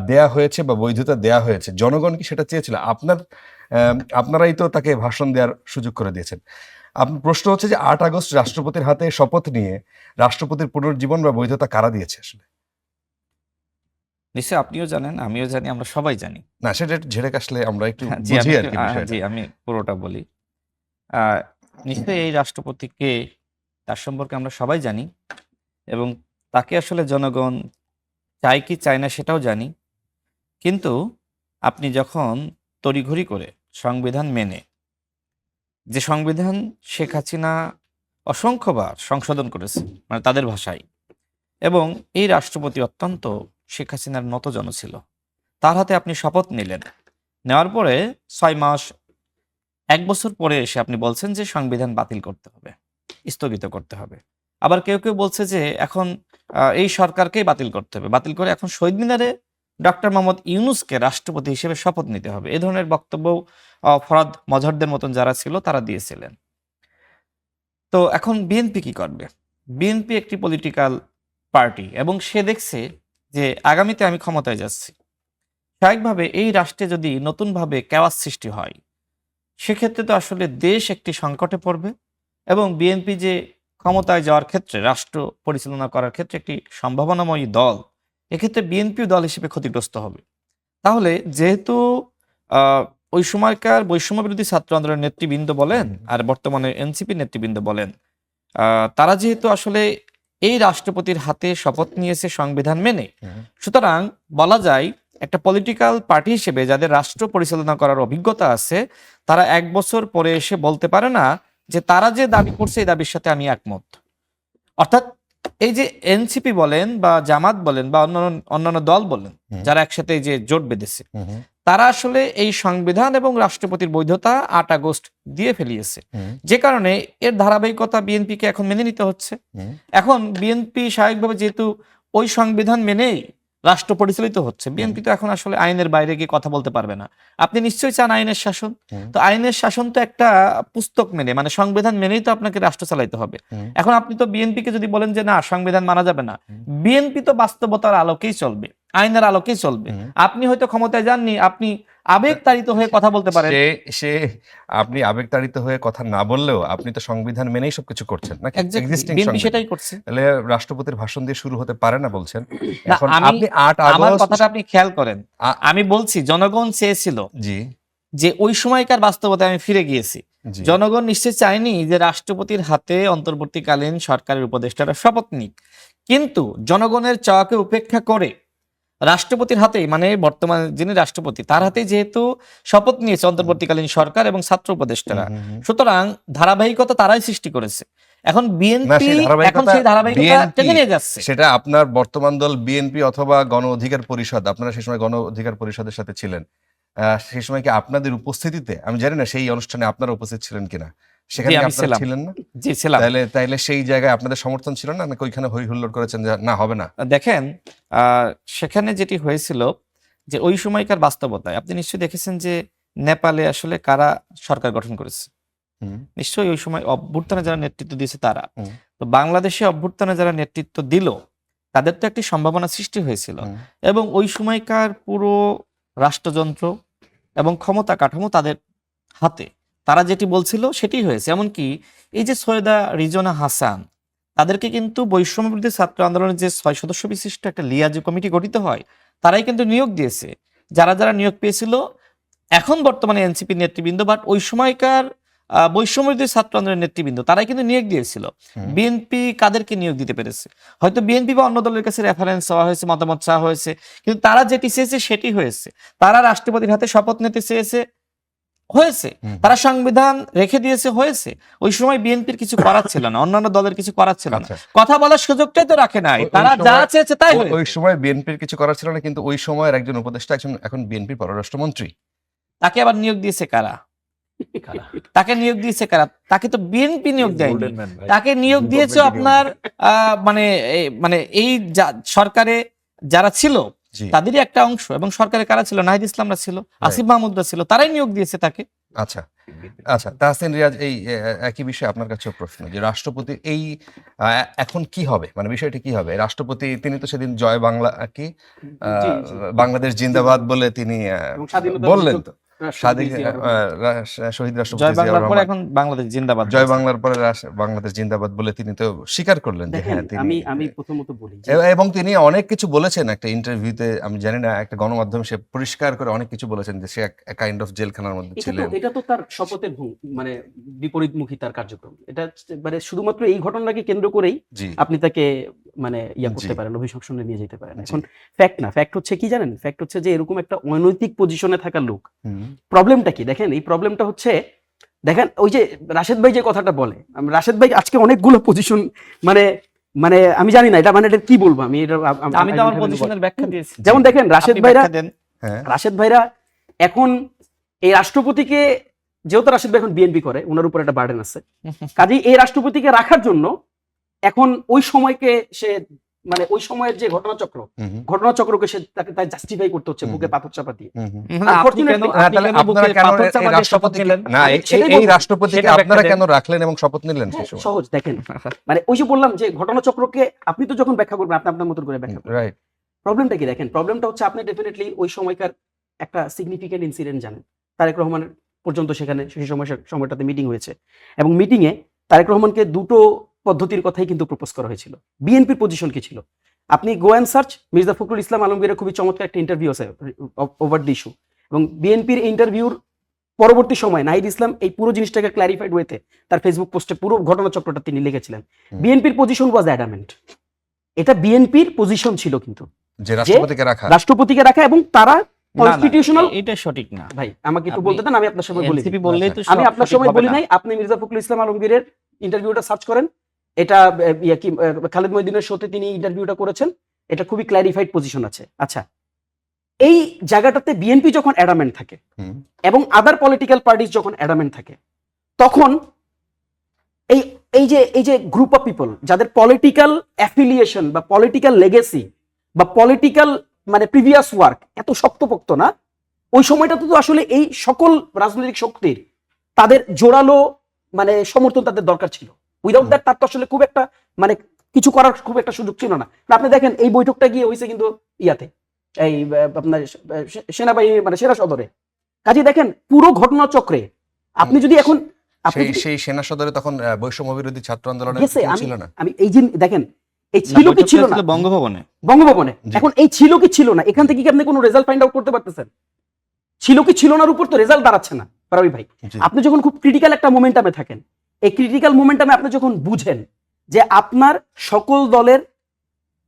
দেয়া হয়েছে বা বৈধতা দেয়া হয়েছে। জনগণ কি সেটা চেয়েছিল? আপনারাই তো তাকে ভাষণ দেওয়ার সুযোগ করে দিয়েছেন। প্রশ্ন হচ্ছে যে 8 আগস্ট রাষ্ট্রপতির হাতে শপথ নিয়ে রাষ্ট্রপতির পুনর্জীবন বা বৈধতা কারা দিয়েছে আসলে? নিশ্চয়ই আপনিও জানেন, আমিও জানি, আমরা সবাই জানি। না, সেটা একটু ঝেড়ে কাশলে আমরা একটু জি, বুঝি আমি আর কি বিষয়টা। জি, আমি পুরোটা বলি। নিশ্চয়ই এই রাষ্ট্রপতিকে, তার সম্পর্কে আমরা সবাই জানি এবং তাকে আসলে জনগণ চায় কি চায় না সেটাও জানি। কিন্তু আপনি যখন তড়িঘড়ি করে সংবিধান মেনে, যে সংবিধান শেখ হাসিনা অসংখ্যবার সংশোধন করেছে, মানে তাদের ভাষায়, এবং এই রাষ্ট্রপতি অত্যন্ত শেখ হাসিনার নতজন ছিল, তার হাতে আপনি শপথ নিলেন। নেওয়ার পরে 6 মাস, 1 বছর পরে এসে আপনি বলছেন যে সংবিধান বাতিল করতে হবে, স্থগিত করতে হবে। আবার কেউ কেউ বলছে যে এখন এই সরকারকেই বাতিল করতে হবে, বাতিল করে এখন শহীদ মিনারে ডক্টর মোহাম্মদ ইউনূসকে রাষ্ট্রপতি হিসেবে শপথ নিতে হবে। এ ধরনের বক্তব্য ফরাদ মজহরদের মতন যারা ছিল তারা দিয়েছিলেন। তো এখন বিএনপি কি করবে? বিএনপি একটি পলিটিক্যাল পার্টি এবং সে দেখছে যে আগামীতে আমি ক্ষমতায় যাচ্ছি, স্বাভাবিকভাবে এই রাষ্ট্রে যদি নতুনভাবে কেওয়াস সৃষ্টি হয়, সেক্ষেত্রে তো আসলে দেশ একটি সংকটে পড়বে এবং বিএনপি যে ক্ষমতায় যাওয়ার ক্ষেত্রে, রাষ্ট্র পরিচালনা করার ক্ষেত্রে একটি সম্ভাবনাময়ী দল, এক্ষেত্রে বিএনপিও দল হিসেবে ক্ষতিগ্রস্ত হবে। তাহলে যেহেতু ওই সময়কার বৈষম্য বিরোধী ছাত্র আন্দোলনের নেতৃবৃন্দ বলেন আর বর্তমানে এনসিপি নেতৃবৃন্দ বলেন, তারা যেহেতু আসলে এই রাষ্ট্রপতির হাতে শপথ নিয়েছে সংবিধান মেনে, সুতরাং বলা যায় একটা পলিটিক্যাল পার্টি হিসেবে যাদের রাষ্ট্র পরিচালনা করার অভিজ্ঞতা আছে, তারা 1 বছর পরে এসে বলতে পারে না যে তারা যে দাবি করছে এই দাবির সাথে আমি একমত। অর্থাৎ এই যে এনসিপি বলেন বা জামাত বলেন বা অন্যান্য দল বলেন, যারা একসাথে এই যে জোট বেঁধেছে, তারা আসলে এই সংবিধান এবং রাষ্ট্রপতির বৈধতা 8 আগস্ট দিয়ে ফেলিয়েছে, যে কারণে এর ধারাবাহিকতা বিএনপিকে এখন মেনে নিতে হচ্ছে। এখন বিএনপি স্বাভাবিকভাবে যেহেতু ওই সংবিধান মেনেই রাষ্ট্র পরিচালিত হচ্ছে, বিএনপি তো এখন আসলে আইনের বাইরে গিয়ে কথা বলতে পারবে না। আপনি নিশ্চয়ই চান আইনের শাসন, তো আইনের শাসন তো একটা পুস্তক মেনে, মানে সংবিধান মেনেই তো আপনাকে রাষ্ট্র চালাইতে হবে। এখন আপনি তো বিএনপিকে যদি বলেন যে না সংবিধান মানা যাবে না, বিএনপি তো বাস্তবতার আলোকেই চলবে, আইনের আলোকেই চলবে। আপনি হয়তো ক্ষমতায় যাননি, আপনি আবেগতাড়িত হয়ে কথা বলতে পারেন। আপনি আবেগতাড়িত হয়ে কথা না বললেও আপনি তো সংবিধান মেনেই সবকিছু করছেন নাকি? Existing বিএনপি সংবিধান। সেটাই করছে। তাহলে রাষ্ট্রপতির ভাষণ দিয়ে শুরু হতে পারে না বলছেন। না, এখন আমি- আপনি 8 আমার আগস্ট, কথাটা আপনি খেয়াল করেন, আমি বলছি জনগণ চেয়েছিল জি যে ওই সময়কার বাস্তবতায় আমি ফিরে গিয়েছি। জি জনগণ নিশ্চয়ই চায়নি যে রাষ্ট্রপতির হাতে অন্তর্বর্তীকালীন সরকারের উপদেষ্টারা শপথ নিক, কিন্তু জনগণের চাওয়াকে উপেক্ষা করে রাষ্ট্রপতির হাতে, মানে বর্তমান যিনি রাষ্ট্রপতি তার হাতে যেহেতু শপথ নিয়েছে অন্তর্বর্তীকালীন সরকার এবং ছাত্র উপদেষ্টারা, সুতরাং ধারাবাহিকতা তারাই সৃষ্টি করেছে। এখন বিএনপি এখন সেই ধারাবাহিকতা টেনে নিয়ে যাচ্ছে। সেটা আপনার বর্তমান দল বিএনপি অথবা গণ অধিকার পরিষদ, আপনারা সেই সময় গণ অধিকার পরিষদের সাথে ছিলেন, সেই সময় কি আপনাদের উপস্থিতিতে, আমি জানি না সেই অনুষ্ঠানে আপনারা উপস্থিত ছিলেন কিনা, সেখানে জি, আমি আপনারা ছিলাম। ছিলেন না? জি ছিলাম। তাইলে সেই জায়গায় আপনাদের সমর্থন ছিল না, নাকি ওইখানে হই হুল্লোড় করেছেন যে না হবে না? দেখেন, সেখানে যেটি হয়েছিল যে ওই সময়কার বাস্তবতায় আপনি নিশ্চয়ই দেখেছেন যে নেপালে আসলে কারা সরকার গঠন করেছে। হুম, নিশ্চয়ই ওই সময় অভ্যুত্থানে যারা নেতৃত্ব দিয়েছে তারা। হুম। তো বাংলাদেশে অভ্যুত্থানে যারা নেতৃত্ব দিল তাদের তো একটি সম্ভাবনা সৃষ্টি হয়েছিল হুম। এবং ওই সময়কার পুরো রাষ্ট্রযন্ত্র এবং ক্ষমতা কাঠামো তাদের হাতে। তারা যেটি বলছিল সেটি হয়েছে। এমনকি এই যে সৈয়দা রিজওয়ানা হাসান, তাদেরকে কিন্তু বৈষম্য বিরোধী ছাত্র আন্দোলনের যে 6 সদস্য বিশিষ্ট একটা লিয়াজু কমিটি গঠিত হয়, তারাই কিন্তু নিয়োগ দিয়েছে। যারা যারা নিয়োগ পেয়েছিল এখন বর্তমানে এনসিপি নেতৃবৃন্দ, বাট ওই সময়কার বৈষম্য বিরোধী ছাত্র আন্দোলনের নেতৃবৃন্দ তারাই কিন্তু নিয়োগ দিয়েছিল। হুম। বিএনপি কাদেরকে নিয়োগ দিতে পেরেছে? হয়তো বিএনপি বা অন্য দলের কাছে রেফারেন্স চাওয়া হয়েছে, মতামত চাওয়া হয়েছে, কিন্তু তারা যেটি চেয়েছে সেটি হয়েছে। তারা রাষ্ট্রপতির হাতে শপথ নিতে চেয়েছে, হয়েছে। হুম। তারা সংবিধান রেখে দিয়েছে, হয়েছে। ওই সময় বিএনপির কিছু করার ছিল না, অন্যান্য দলের কিছু করার ছিল না। আচ্ছা। কথা বলার সুযোগটাই তো রাখে নাই। ওই তারা যা সময়- চেয়েছে তাই ওই হয়েছে। সময় বিএনপির কিছু করার ছিল না, কিন্তু ওই সময়ের একজন উপদেষ্টা এখন বিএনপির পররাষ্ট্রমন্ত্রী। তাকে আবার নিয়োগ দিয়েছে কারা? কারা? তাকে নিয়োগ দিয়েছে কারা? তাকে তো বিএনপি নিয়োগ দেয়নি। তাকে নিয়োগ দিয়েছে আপনার মানে এই সরকারে যারা ছিল জি। তাদেরই একটা অংশ, এবং সরকারে কারা ছিল? নাহিদ ইসলামরা ছিল, আসিফ মাহমুদরা ছিল, তারাই নিয়োগ দিয়েছে তাকে। আচ্ছা, আচ্ছা, তাহসিন রিয়াজ, এই একই বিষয়ে আপনার কাছেও প্রশ্ন যে রাষ্ট্রপতি এই এখন কি হবে, মানে বিষয়টি কি হবে? রাষ্ট্রপতি তিনি তো সেদিন জয় বাংলা কি জি, জি। বাংলাদেশ জিন্দাবাদ বলে তিনি এবং স্বাধীনতা বললেন তো, রাষ্ট্রপতি স্বাধীন জিয়াউর শহীদ রাষ্ট্রপতি জয় জিয়াউর বাংলার পরে রহমান এখন বাংলাদেশ জিন্দাবাদ জয় বলছে। বাংলার পরে বাংলাদেশ জিন্দাবাদ বলে তিনি তো স্বীকার করলেন যে দেখেন, হ্যাঁ তিনি আমি প্রথমত বলি যে এবং তিনি অনেক কিছু বলেছেন একটা ইন্টারভিউতে, আমি জানি না, একটা গণমাধ্যমে সে পরিষ্কার করে অনেক কিছু বলেছেন যে সে কাইন্ড অফ জেলখানার মধ্যে ছিলেন। এটা তো তার শপথের মানে বিপরীতমুখী তার কার্যক্রম। এটা মানে শুধুমাত্র এই ঘটনাকে কেন্দ্র করেই জি, আপনি তাকে মানে করতে জি। পারেন, অভিশংসনে নিয়ে যেতে পারেন। জি। এখন ফ্যাক্ট না, ফ্যাক্ট হচ্ছে কি জানেন? ফ্যাক্ট হচ্ছে যে এরকম একটা অনৈতিক পজিশনে থাকা লোক, হুম, প্রবলেমটা কি দেখেন? এই প্রবলেমটা হচ্ছে, দেখেন ওই যে রাশেদ ভাই যে কথাটা বলে, রাশেদ ভাই আজকে অনেকগুলো পজিশন মানে মানে আমি জানি না এটা মানে এটা কি বলবো আমি, এটা আমি তো আমার পজিশনের ব্যাখ্যা দিয়েছি। যেমন দেখেন রাশেদ আপনি ভাইরা, ব্যাখ্যা দেন। হ্যাঁ, রাশেদ ভাইরা এখন এই রাষ্ট্রপতিকে, যেহেতু রাশেদ ভাই এখন বিএনপি করে, ওনার উপর একটা বার্ডেন আছে, কাজেই এই রাষ্ট্রপতিকে রাখার জন্য এখন ওই সময়কে সে মানে ওই সময়ের যে ঘটনাচক্রকে সে তাই জাস্টিফাই করতে হচ্ছে বুকে পাথর চাপা দিয়ে। হুম, হুম। না, আপনি কেন Unfortunately, হ্যাঁ, আপনি তাহলে কেন আপনারা বুকে কেন পাথর চাপা এই দিয়ে শপথ রাষ্ট্রপতিকে নিলেন? না সেটাই এই বলবো। রাষ্ট্রপতিকে সেটা আপনারা ব্যাখ্যা কেন রাখলেন এবং শপথ নিলেন সেই হ্যাঁ, সময়? সহজ দেখেন, মানে ওই যে বললাম যে ঘটনাচক্রকে আপনি তো যখন ব্যাখ্যা করবেন আপনি আপনার মতন করে ব্যাখ্যা করবেন। রাইট। প্রবলেমটা কি দেখেন? প্রবলেমটা হচ্ছে আপনি ডেফিনেটলি ওই সময়কার একটা সিগনিফিকেন্ট ইনসিডেন্ট জানেন। তারেক রহমানের পর্যন্ত সেখানে সেই সময়টাতে মিটিং হয়েছে, এবং মিটিংয়ে তারেক রহমানকে দুটো পদ্ধতির কথাই কিন্তু প্রপোজ করা হয়েছিল। বিএনপির পজিশন কি ছিল? আপনি go and search, Mirza Fakhrul Islam আলমগীরের খুবই চমৎকার একটা ইন্টারভিউ আছে ওভার দি ইস্যু, এবং বিএনপির ইন্টারভিউর পরবর্তী সময় নাহিদ ইসলাম এই পুরো জিনিসটাকে ক্ল্যারিফাইড ওয়েতে তার ফেসবুক পোস্টে পুরো ঘটনাচক্রটা তিনি লিখেছিলেন। বিএনপির পজিশন ওয়াজ অ্যাডামেন্ট, এটা বিএনপির পজিশন ছিল কিন্তু যে রাষ্ট্রপতিকে রাখা। রাষ্ট্রপতিকে রাখা, এবং তারা না, না, কনস্টিটিউশনাল। এটা সঠিক না। ভাই আমাকে একটু আপনি বলতে দেন, আমি আপনার সময় বলি। এনসিপি বললেই তো আমি আপনার সঠিক সময় হবে বলি না। নাই, আপনি মির্জা ফখরুল ইসলাম আলমগীরের ইন্টারভিউটা সার্চ করেন, এটা খালেদ মহিউদ্দিনের শোতে তিনি ইন্টারভিউটা করেছেন, এটা খুবই ক্ল্যারিফাইড পজিশন আছে। আচ্ছা, এই জায়গাটাতে বিএনপি যখন অ্যাডামেন্ট থাকে হুম, এবং আদার পলিটিক্যাল পার্টিস যখন অ্যাডামেন্ট থাকে, তখন এই যে গ্রুপ অফ পিপল যাদের পলিটিক্যাল অ্যাফিলিয়েশন বা পলিটিক্যাল লেগেসি বা পলিটিক্যাল মানে প্রিভিয়াস ওয়ার্ক এত শক্তপোক্ত না, ওই সময়টাতে তো আসলে এই সকল রাজনৈতিক শক্তির তাদের জোরালো মানে সমর্থন তাদের দরকার ছিল। উইদাউট দ্যাট তার তো আসলে খুব একটা মানে কিছু করার খুব একটা সুযোগ ছিল না। আপনি দেখেন এই বৈঠকটা গিয়ে হয়েছে কিন্তু ইয়াতে, এই আপনার সেনাবাহিনী মানে সেনা সদরে। কাজে দেখেন পুরো ঘটনাচক্রে আপনি যদি এখন সেই সেনা সদরে তখন বৈষম্য বিরোধী ছাত্র আন্দোলনের গেছে, কেউ ছিল না। আমি এই যে দেখেন এই না, ছিল কি বৈঠকটা ছিল না ছিল বঙ্গভবনে। বঙ্গভবনে, জি। এখন এই ছিল কি ছিল না এখান থেকে কি আপনি কোনো রেজাল্ট ফাইন্ড আউট করতে পারতেছেন? ছিল কি ছিল নার উপর তো রেজাল্ট দাঁড়াচ্ছে না পারাবি ভাই। জি। আপনি যখন খুব ক্রিটিক্যাল একটা মোমেন্টামে থাকেন, এই ক্রিটিক্যাল মোমেন্টামে আপনি যখন বুঝেন যে আপনার সকল দলের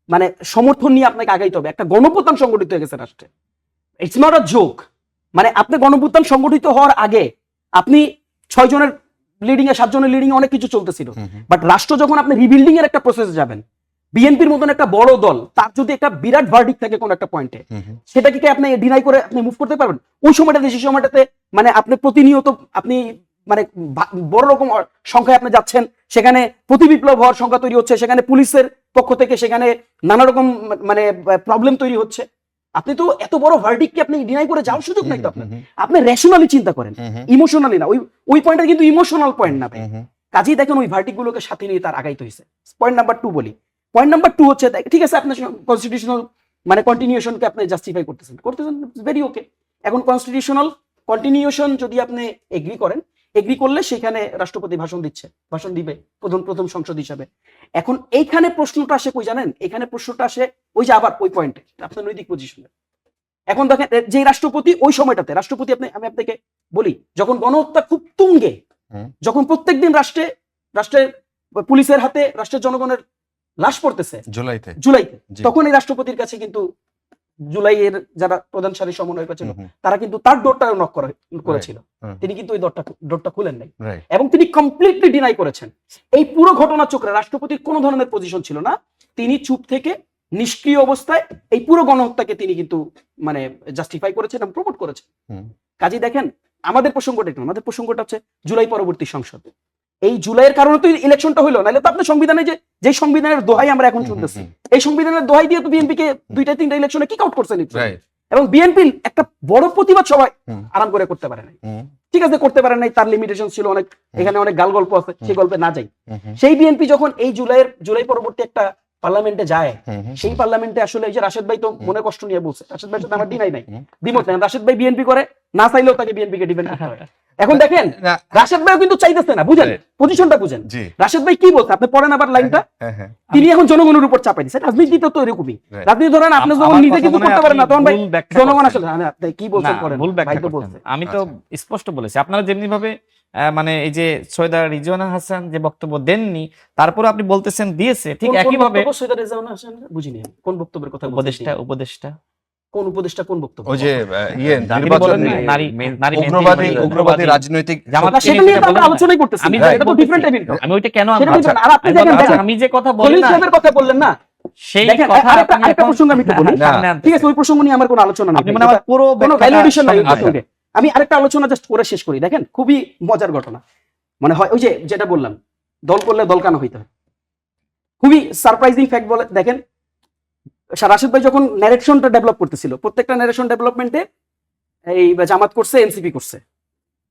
মানে সমর্থন নিয়ে আপনাকে আগাইতে হবে, একটা গণপ্রত্যান সংগঠিত হয়ে গেছে রাষ্ট্রে, ইটস নট আ জোক। মানে আপনি গণপ্রত্যান সংগঠিত হওয়ার আগে আপনি 6 জনের লিডিং এ 7 জনের লিডিং এ অনেক কিছু চলতেছিল, বাট রাষ্ট্র যখন আপনি রিবিল্ডিং এর একটা প্রসেসে যাবেন, বিএনপির মতন একটা বড় দল তার যদি একটা বিরাট ভার্ডিক্ট থাকে কোন একটা পয়েন্টে, সেটাকে কি আপনি ডিনাই করে আপনি মুভ করতে পারবেন? ওই সময়টাতে সেই সময়টাতে মানে আপনি প্রতিনিয়ত আপনি মানে বড় রকম সংখ্যায় আপনি যাচ্ছেন, সেখানে প্রতিবিপ্লব হওয়ার সংখ্যা তৈরি হচ্ছে, সেখানে পুলিশের পক্ষ থেকে সেখানে নানা রকম মানে প্রবলেম তৈরি হচ্ছে। আপনি তো এত বড় ভার্ডিক্টকে আপনি ডিনাই করে যাওয়ার সুযোগ নাই তো আপনার। আপনি রেশনালি চিন্তা করেন, ইমোশনালি না। ওই পয়েন্টটা কিন্তু ইমোশনাল পয়েন্ট না ভাই। কাজেই দেখেন ওই ভার্ডিক্ট গুলোকে সাথে নিয়ে তার আগাইতে হয়েছে। পয়েন্ট নাম্বার 2 বলি। পয়েন্ট নাম্বার 2 হচ্ছে, ঠিক আছে আপনার কনস্টিটিউশনাল মানে কন্টিনিউশনকে আপনি জাস্টিফাই করতেছেন, ভেরি ওকে। এখন কনস্টিটিউশনাল কন্টিনিউশন যদি আপনি এগ্রি করলে সেখানে রাষ্ট্রপতি ভাষণ দিবে প্রথম সংসদ হিসাবে। এখন এইখানে প্রশ্নটা আসে কই জানেন? এখানে প্রশ্নটা আসে ওই যে আবার ওই পয়েন্টে আপনার নৈতিক পজিশনে। এখন দেখেন যে রাষ্ট্রপতি ওই সময়টাতে আমি আপনাকে বলি, যখন গণহত্যা খুব তুঙ্গে, যখন প্রত্যেকদিন রাষ্ট্রের পুলিশের হাতে রাষ্ট্রের জনগণের লাশ পড়তেছে জুলাইতে, তখন এই রাষ্ট্রপতির কাছে কিন্তু জুলাইয়ের যারা প্রধান সারি সমন্বয় করেছিল তারা কিন্তু তার ডোরটা নক করেছিল। তিনি কিন্তু ওই ডোরটা খুলেন নাই এবং তিনি কমপ্লিটলি ডিনাই করেছেন। এই পুরো ঘটনা চক্রে রাষ্ট্রপতির কোনো ধরনের পজিশন ছিল না। তিনি চুপ থেকে নিষ্ক্রিয় অবস্থায় এই পুরো গণহত্যাকে তিনি কিন্তু মানে জাস্টিফাই করেছেন এবং প্রমোট করেছেন। কাজে দেখেন আমাদের প্রসঙ্গটা হচ্ছে জুলাই পরবর্তী সংসদ। এই জুলাইয়ের কারণে তো ইলেকশনটা হইলো, নাহলে তো আপনার সংবিধানে যে সংবিধানের দোহাই আমরা এখন শুনতেছি, এই সংবিধানের দোহাই দিয়ে তো বিএনপি কে 2-3টা ইলেকশনে কিক আউট করছেন। এবং বিএনপি একটা বড় প্রতিবাদ সবাই আরাম করে করতে পারে নাই, ঠিক আছে করতে পারে নাই, তার লিমিটেশন ছিল অনেক, এখানে অনেক গাল গল্প আছে, সেই গল্পে না যাই। সেই বিএনপি যখন এই জুলাই পরবর্তী একটা পার্লামেন্টে যায়, সেই পার্লামেন্টে আসলে এই যে রাশেদ ভাই তো মনে কষ্ট নিয়ে বলছে, রাশেদ ভাই সাথে আমার দ্বিমত নাই, রাশেদ ভাই বিএনপি করে না চাইলেও তাকে বিএনপি কে ডিফেন্ড করতে হয়। এখন দেখেন রাশেদ ভাই কিন্তু চাইতেছে না, বুঝেন পজিশনটা বুঝেন। রাশেদ ভাই কি বলছে আপনি পড়েন আবার লাইনটা। তিনি এখন জনগণের উপর চাপাই দিচ্ছেন। রাজনীতিতে তো এরকমই, রাজনীতি ধরেন আপনি যখন নিজে কিছু করতে পারেন না তখন ভাই জনগণ আসলে আপনি কি বলছেন পড়েন। ভাই তো বলছে, আমি তো স্পষ্ট বলেছি, আপনারা যেমনি ভাবে মানে এই যে সৈয়দা রিজওয়ানা হাসান যে বক্তব্য দেননি, তারপর আপনি বলতেছেন দিয়েছে, ঠিক একই ভাবে সৈয়দা রিজওয়ানা হাসান বুঝিনি কোন বক্তব্যের কথা উপদেষ্টা কোন বক্তব্য ওই যে উগ্রবাদী রাজনৈতিক সেটা নিয়ে আমরা আলোচনাই করতেছি। এটা তো ডিফারেন্ট টাইপের। আমি ওইটা কেন আর আপনি দেখেন আমি যে কথা বলি খলিল না সাহেবের কথা বললেন না, সেই দেখেন কথা আরেকটা প্রসঙ্গ আমি একটু বলি। ঠিক আছে, ওই প্রসঙ্গ নিয়ে আমার কোনো আলোচনা নেই, আপনি মানে আমার পুরো কোনো ভ্যালিডেশন নাই ওই প্রসঙ্গে। আমি আরেকটা আলোচনা জাস্ট করে শেষ করি। দেখেন খুবই মজার ঘটনা মানে হয় ওই যে যেটা বললাম, দল করলে দলকানা হইতে হয়। খুবই সারপ্রাইজিং ফ্যাক্ট বলে দেখেন, রাশেদ ভাই যখন ন্যারেশনটা ডেভেলপ করতেছিল, প্রত্যেকটা ন্যারেশন ডেভেলপমেন্টে এই জামাত করছে, এনসিপি করছে,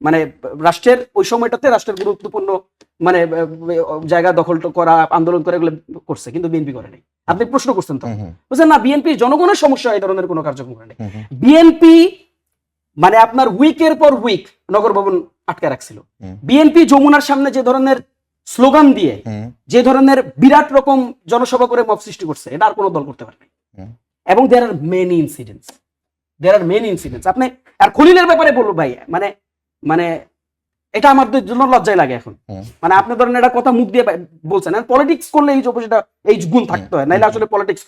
মানে রাষ্ট্রের ওই সময়টাতে রাষ্ট্রের গুরুত্বপূর্ণ মানে জায়গা দখল করা, আন্দোলন করে এগুলো করছে, কিন্তু বিএনপি করে নাই। আপনি প্রশ্ন করছেন তো, বুঝছেন না, বিএনপি জনগণের সমস্যা এই ধরনের কোনো কার্যক্রম করে নাই। বিএনপি মানে আপনার উইকের পর উইক নগর ভবন আটকে রাখছিল। বিএনপি যমুনার সামনে যে ধরনের স্লোগান দিয়ে যে ধরনের বিরাট রকম জনসভা করে মব সৃষ্টি করছে, এটা আর কোনো দল করতে পারে নাই। এবং দেয়ার আর মেনি ইনসিডেন্টস। আপনি আর খলিলের ব্যাপারে বলবো ভাই, মানে মানে এটা আমাদের জন্য লজ্জায় লাগে এখন। মানে আপনি ধরেন এটা কথা মুখ দিয়ে বলছেন, পলিটিক্স করলে এই গুণ থাকতে হয়, নাইলে আসলে পলিটিক্স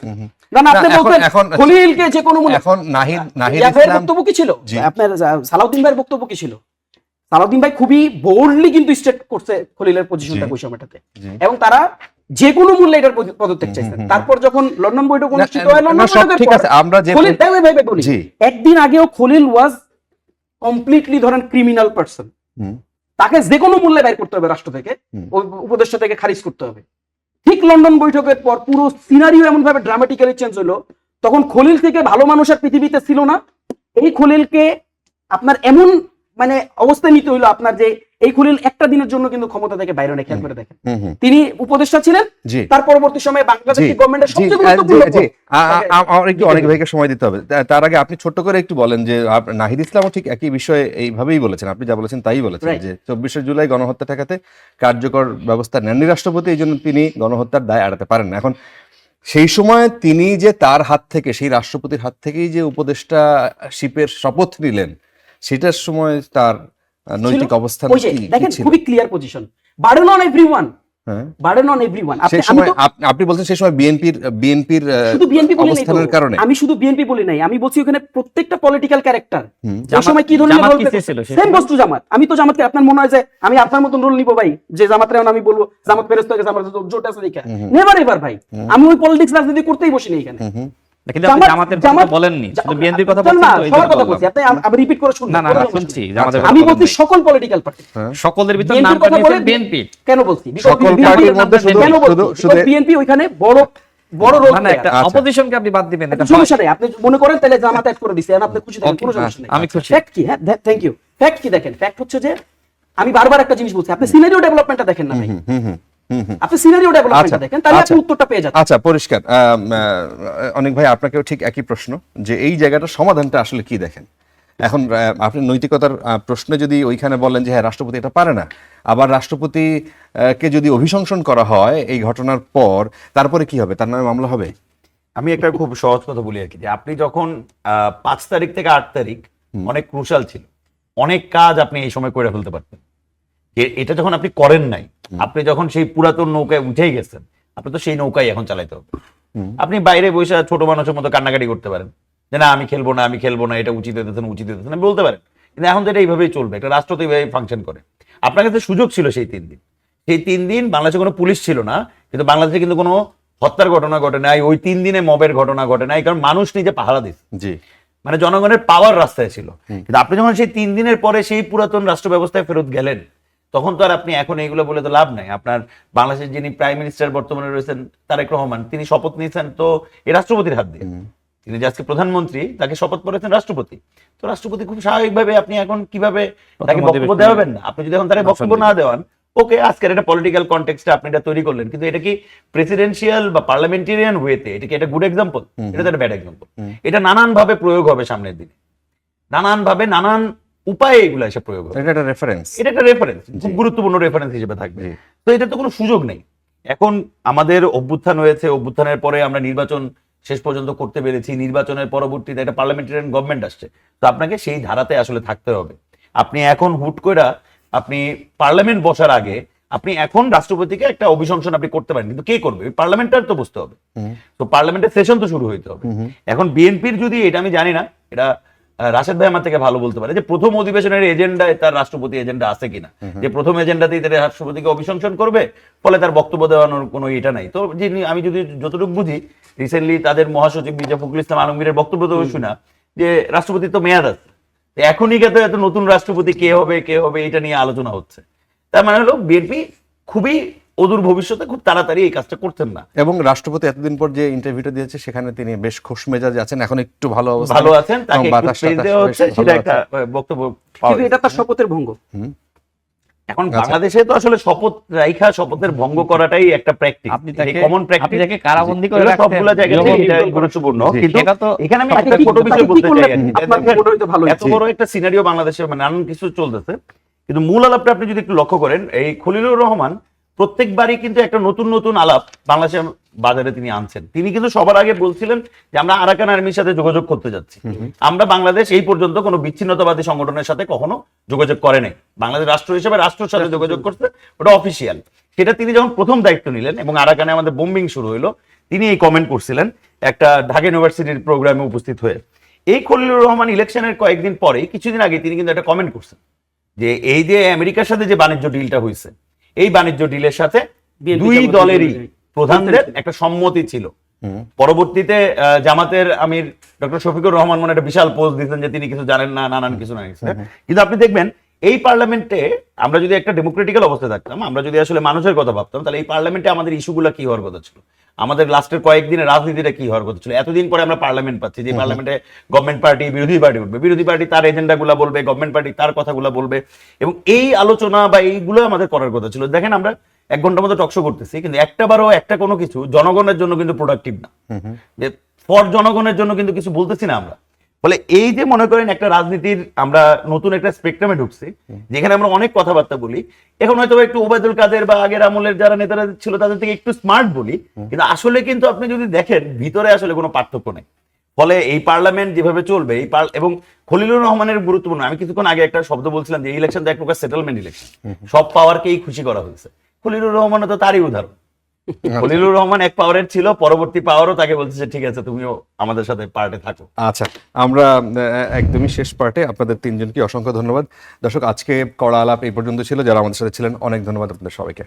না। আপনি বলতেন খলিলকে যে কোনো মূল্যে। এখন নাহিদ বক্তব্য কি ছিল আপনার? সালাউদ্দিন ভাইয়ের বক্তব্য কি ছিল? সালাউদ্দিন ভাই খুবই বোল্ডলি কিন্তু স্টেট করছে খলিলের পজিশনটা ওই সময়টাতে, এবং তারা যে কোনো মূল্যে এটার পদত্যাগ চাইছেন। তারপর যখন লন্ডন বৈঠক অনুষ্ঠিত হয়, লন্ডন বৈঠকের একদিন আগেও খলিল ওয়াজ কমপ্লিটলি ধরেন ক্রিমিনাল পারসন, তাকে যে কোনো মূল্যে বাইর করতে হবে রাষ্ট্র থেকে, উপদেষ্টা থেকে খারিজ করতে হবে। ঠিক লন্ডন বৈঠকের পর পুরো সিনারিও এমন ভাবে ড্রামাটিক্যালি চেঞ্জ হলো, তখন খলিল থেকে ভালো মানুষ আর পৃথিবীতে ছিল না। এই খলিলকে আপনার এমন মানে অবস্থায় নিতে হইলো আপনার, যে এই খলিল একটা দিনের জন্য কিন্তু ক্ষমতা থেকে বাইরে নেই। খেয়াল করে দেখেন, তিনি উপদেষ্টা ছিলেন, তার পরবর্তী সময়ে বাংলাদেশ গভর্নমেন্টের সবচেয়ে গুরুত্বপূর্ণ। একটু অনেক ভাইকে সময় দিতে হবে, তার আগে আপনি ছোট্ট করে একটু বলেন যে নাহিদ ইসলামও ঠিক একই বিষয়ে এইভাবেই বলেছেন, আপনি যা বলেছেন তাই বলেছেন, যে 24শে জুলাই গণহত্যা ঠেকাতে কার্যকর ব্যবস্থা নেননি রাষ্ট্রপতি, এই জন্য তিনি গণহত্যার দায় এড়াতে পারেন না। এখন সেই সময় তিনি যে তার হাত থেকে, সেই রাষ্ট্রপতির হাত থেকেই যে উপদেষ্টা শিপের শপথ নিলেন, সেটার সময় তার নৈতিক অবস্থান দেখেন খুবই clear position, burden on everyone, burden on everyone. আপনি বলছেন সেই সময় বিএনপির শুধু বিএনপি বলি নাই, অবস্থানের কারণে আমি শুধু বিএনপি বলি নাই, আমি বলছি ওখানে প্রত্যেকটা পলিটিক্যাল ক্যারেক্টার ওই সময় কি ধরনের রোল ছিল, সেম বস্তু জামাত। আমি তো জামাতকে, আপনার মনে হয় যে আমি আপনার মতন রোল নিব ভাই, যে জামাতরে আমি বলবো জামাত ফেরত হয়ে গেছে, আমার জোট আছে দেখা, নেভার এভার ভাই। আমি ওই পলিটিক্স রাজনীতি করতেই বসিনি এখানে, কিন্তু আপনি জামাতের কথা বলেননি, শুধু বিএনপির কথা বলছেন, তো এই সবার জন্য কথা বললাম। বলছি, আপনি আমি রিপিট করে শুনুন। না না না, শুনছি জামাতের কথা আমি বলেন বলছি নাই। সকল পলিটিক্যাল পার্টি, সকলের ভিতর বিএনপির নামটা কথা বলে নিয়েছেন বিএনপি। কেন বলছি? সকল পার্টির মধ্যে শুধু কেন বলছি? শুধু বিএনপি ওইখানে বড় বড় রোল না না, একটা অপোজিশনকে আপনি বাদ দিবেন, এটা সমস্যা নেই, আপনি মনে করেন তাহলে জামাত অ্যাড করে দিছে, আপনি খুশি থাকেন, Okay, কোনো সমস্যা নেই। আমি খুশি। ফ্যাক্ট কি? হ্যাঁ, থ্যাংক ইউ। ফ্যাক্ট কি দেখেন, ফ্যাক্ট হচ্ছে যে আমি বারবার একটা জিনিস বলছি, আপনি সিনারিও ডেভেলপমেন্টটা দেখেন না ভাই, আপনি সিনারিও ডেভেলপমেন্টটা দেখেন, তাহলে আপনি উত্তরটা পেয়ে যাচ্ছেন। আচ্ছা, পরিষ্কার। অনেক ভাই, আপনাকেও ঠিক একই প্রশ্ন, যে এই জায়গাটার সমাধানটা আসলে কি দেখেন এখন? আপনি নৈতিকতার প্রশ্নে যদি ওইখানে বলেন যে হ্যাঁ রাষ্ট্রপতি এটা পারে না, আবার রাষ্ট্রপতি কে যদি অভিশংসন করা হয় এই ঘটনার পর, তারপরে কি হবে? তার নামে মামলা হবে? আমি একটা খুব সহজ কথা বলি আর কি, যে আপনি যখন 5 তারিখ থেকে 8 তারিখ অনেক ক্রুশাল ছিল, অনেক কাজ আপনি এই সময় করে ফেলতে পারতেন। এটা যখন আপনি করেন নাই, আপনি যখন সেই পুরাতন নৌকায় উঠেই গেছেন, আপনি তো সেই নৌকায় এখন চালাইতে হবে। আপনি বাইরে বসে ছোট মানুষের মতো কান্নাকাটি করতে পারেন যে না আমি খেলবো না, আমি খেলবো না, এটা উচিত হইতেছে না, উচিত হইতেছে না, বলতে পারেন। কিন্তু এখন তো এটা এইভাবেই চলবে, একটা রাষ্ট্র তো এইভাবেই ফাংশন করে। আপনার কাছে সুযোগ ছিল সেই 3 দিন, সেই 3 দিন বাংলাদেশে কোনো পুলিশ ছিল না, কিন্তু বাংলাদেশে কিন্তু কোনো হত্যার ঘটনা ঘটে নাই, ওই 3 দিনে মবের ঘটনা ঘটে নাই, কারণ মানুষ নিজে পাহারা দিচ্ছে। জি, মানে জনগণের পাওয়ার রাস্তায় ছিল। কিন্তু আপনি যখন সেই 3 দিনের পরে সেই পুরাতন রাষ্ট্র ব্যবস্থায় ফেরত গেলেন, তখন তো আর আপনি এখন এইগুলো বলে তো লাভ নাই। আপনার বাংলাদেশের যিনি প্রাইম মিনিস্টার বর্তমানে রয়েছেন তারেক রহমান, তিনি শপথ নিয়েছেন তো এই রাষ্ট্রপতির হাত দিয়ে। তিনি যে আজকে প্রধানমন্ত্রী, তাকে শপথ করেছেন রাষ্ট্রপতি। তো রাষ্ট্রপতি খুব স্বাভাবিকভাবে, আপনি এখন কিভাবে তাকে বক্তব্য দেওয়াবেন না? আপনি যদি এখন তাকে বক্তব্য না দেওয়ান, ওকে আজকের একটা পলিটিক্যাল কনটেক্সটে আপনি এটা তৈরি করলেন, কিন্তু এটা কি প্রেসিডেন্সিয়াল বা পার্লামেন্টেরিয়ান ওয়েতে এটা কি একটা গুড এক্সাম্পল? এটা তো একটা ব্যাড এক্সাম্পল। এটা নানান ভাবে প্রয়োগ হবে সামনের দিনে, নানান ভাবে নানান উপায়ে এগুলো এসে প্রয়োগ হবে। এটা একটা রেফারেন্স। এটা একটা রেফারেন্স, খুব গুরুত্বপূর্ণ রেফারেন্স হিসেবে থাকবে। তো এটা তো কোনো সুযোগ নেই। এখন আমাদের অভ্যুত্থান হয়েছে, অভ্যুত্থানের পরে আমরা নির্বাচন শেষ পর্যন্ত করতে পেরেছি, নির্বাচনের পরবর্তীতে একটা পার্লামেন্টারিয়ান গভর্নমেন্ট আসছে। তো আপনাকে সেই ধারাতে আসলে থাকতে হবে। আপনি এখন হুট করে আপনি পার্লামেন্ট বসার আগে আপনি এখন রাষ্ট্রপতিকে একটা অভিশংসন আপনি করতে পারেন, কিন্তু কে করবে? পার্লামেন্টার তো বুঝতে হবে। তো পার্লামেন্টের সেশন তো শুরু হইতে হবে। এখন বিএনপির যদি, এটা আমি জানি না, এটা রাশেদ ভাই আমার থেকে ভালো বলতে পারে, যে প্রথম অধিবেশনের এজেন্ডায় তার রাষ্ট্রপতি এজেন্ডা আছে কিনা, যে প্রথম এজেন্ডাতেই তার রাষ্ট্রপতিকে অভিশংসন করবে, ফলে তার বক্তব্য দেওয়ানোর কোনো এটা নাই। তো আমি যদি যতটুকু বুঝি, রিসেন্টলি তাদের মহাসচিব মির্জা ফখরুল ইসলাম আলমগীরের বক্তব্য তো শুনা যে রাষ্ট্রপতি তো মেয়াদ আছে, এখনই কে তো এত নতুন রাষ্ট্রপতি কে হবে এটা নিয়ে আলোচনা হচ্ছে। তার মানে হলো বিএনপি খুবই অদূর ভবিষ্যতে খুব তাড়াতাড়ি এই কাজটা করতেন না। এবং রাষ্ট্রপতি এতদিন পর যে ইন্টারভিউটা দিয়েছে, সেখানে তিনি বেশ খোশ মেজাজে আছেন, এখন একটু ভালো ভালো আছেন, তাকে একটু স্পেস দেওয়া হচ্ছে, সেটা একটা বক্তব্য পাওয়া কিন্তু এটা তার শপথের ভঙ্গ। এখন বাংলাদেশে তো আসলে শপথ রাইখা শপথের ভঙ্গ করাটাই একটা প্র্যাকটিস, আপনি তাকে কমন আপনি প্র্যাকটিস। তাকে কারাবন্দী করে এগুলো রাখতেন, সবগুলো জায়গাতে জবাবদিহি এটা করবেন। গুরুত্বপূর্ণ। জি, কিন্তু এটা তো এখানে আমি তাকে একটা ছোট বিষয় কি বলতে করলে চাই আর কি। আপনার মনে হইতো ভালো এত বড় একটা সিনারিও বাংলাদেশে মানে নানান কিছু চলতেছে, কিন্তু মূল আলাপটা আপনি যদি একটু লক্ষ্য করেন, এই খলিলুর রহমান প্রত্যেকবারই কিন্তু একটা নতুন নতুন আলাপ বাংলাদেশের বাজারে তিনি আনছেন। তিনি কিন্তু সবার আগে বলছিলেন যে আমরা আরাকান আর্মির সাথে যোগাযোগ করতে যাচ্ছি। আমরা বাংলাদেশ এই পর্যন্ত কোনো বিচ্ছিন্নতাবাদী সংগঠনের সাথে কখনো যোগাযোগ করে নাই। বাংলাদেশ রাষ্ট্র হিসেবে রাষ্ট্রের সাথে যোগাযোগ করছে, ওটা অফিসিয়াল। সেটা তিনি যখন প্রথম দায়িত্ব নিলেন এবং আরাকানে আমাদের বোম্বিং শুরু হইলো, তিনি এই কমেন্ট করছিলেন একটা ঢাকা ইউনিভার্সিটির প্রোগ্রামে উপস্থিত হয়ে। এই খলিলুর রহমান ইলেকশনের কয়েকদিন পরে, কিছুদিন আগে তিনি কিন্তু একটা কমেন্ট করছেন যে এই যে আমেরিকার সাথে যে বাণিজ্য ডিলটা হয়েছে, এই বাণিজ্য ডিলের সাথে দুই দলেরই প্রধানদের একটা সম্মতি ছিল। পরবর্তীতে জামাতের আমির ডক্টর শফিকুর রহমান মনে একটা বিশাল পোস্ট দিতেন যে তিনি কিছু জানেন না, নানান কিছু না। কিন্তু আপনি দেখবেন এই পার্লামেন্টে আমরা যদি একটা ডেমোক্রেটিক্যাল অবস্থায় থাকতাম, আমরা যদি আসলে মানুষের কথা ভাবতাম, তাহলে এই পার্লামেন্টে আমাদের ইস্যুগুলো কি হওয়ার কথা ছিল, আমাদের লাস্টের কয়েকদিনের রাজনীতিটা কি হওয়ার কথা ছিল। এতদিন পরে আমরা পার্লামেন্ট পাচ্ছি, যে পার্লামেন্টে গভর্নমেন্ট পার্টি বিরোধী পার্টি উঠবে, বিরোধী পার্টি তার এজেন্ডাগুলো বলবে, গভর্নমেন্ট পার্টি তার কথাগুলো বলবে, এবং এই আলোচনা বা এইগুলো আমাদের করার কথা ছিল। দেখেন আমরা 1 ঘন্টার মতো টকশো করতেছি, কিন্তু একটাবারও একটা কোনো কিছু জনগণের জন্য কিন্তু প্রোডাক্টিভ না, যে ফর জনগণের জন্য কিন্তু কিছু বলতেছি না আমরা। ফলে এই যে মনে করেন একটা রাজনীতির আমরা নতুন একটা স্পেকট্রামে ঢুকছি, যেখানে আমরা অনেক কথাবার্তা বলি, এখন হয়তো একটু ওবায়দুল কাদের বা আগের আমলের যারা নেতারা ছিল তাদের থেকে একটু স্মার্ট বলি, কিন্তু আসলে কিন্তু আপনি যদি দেখেন ভিতরে আসলে কোনো পার্থক্য নেই। ফলে এই পার্লামেন্ট যেভাবে চলবে, এবং খলিলুর রহমানের গুরুত্বপূর্ণ, আমি কিছুক্ষণ আগে একটা শব্দ বলছিলাম যে ইলেকশন এক প্রকার সেটেলমেন্ট ইলেকশন, সব পাওয়ারকেই খুশি করা হয়েছে। খলিলুর রহমান তো তারই উদাহরণ। খলিলুর রহমান এক পাওয়ারের ছিল, পরবর্তী পাওয়ারও তাকে বলছে ঠিক আছে তুমিও আমাদের সাথে পার্টে থাকো। আচ্ছা, আমরা একদমই শেষ পার্টে। আপনাদের 3 জনকে অসংখ্য ধন্যবাদ। দর্শক, আজকে কড়া আলাপ এই পর্যন্ত ছিল। যারা আমাদের সাথে ছিলেন, অনেক ধন্যবাদ আপনাদের সবাইকে।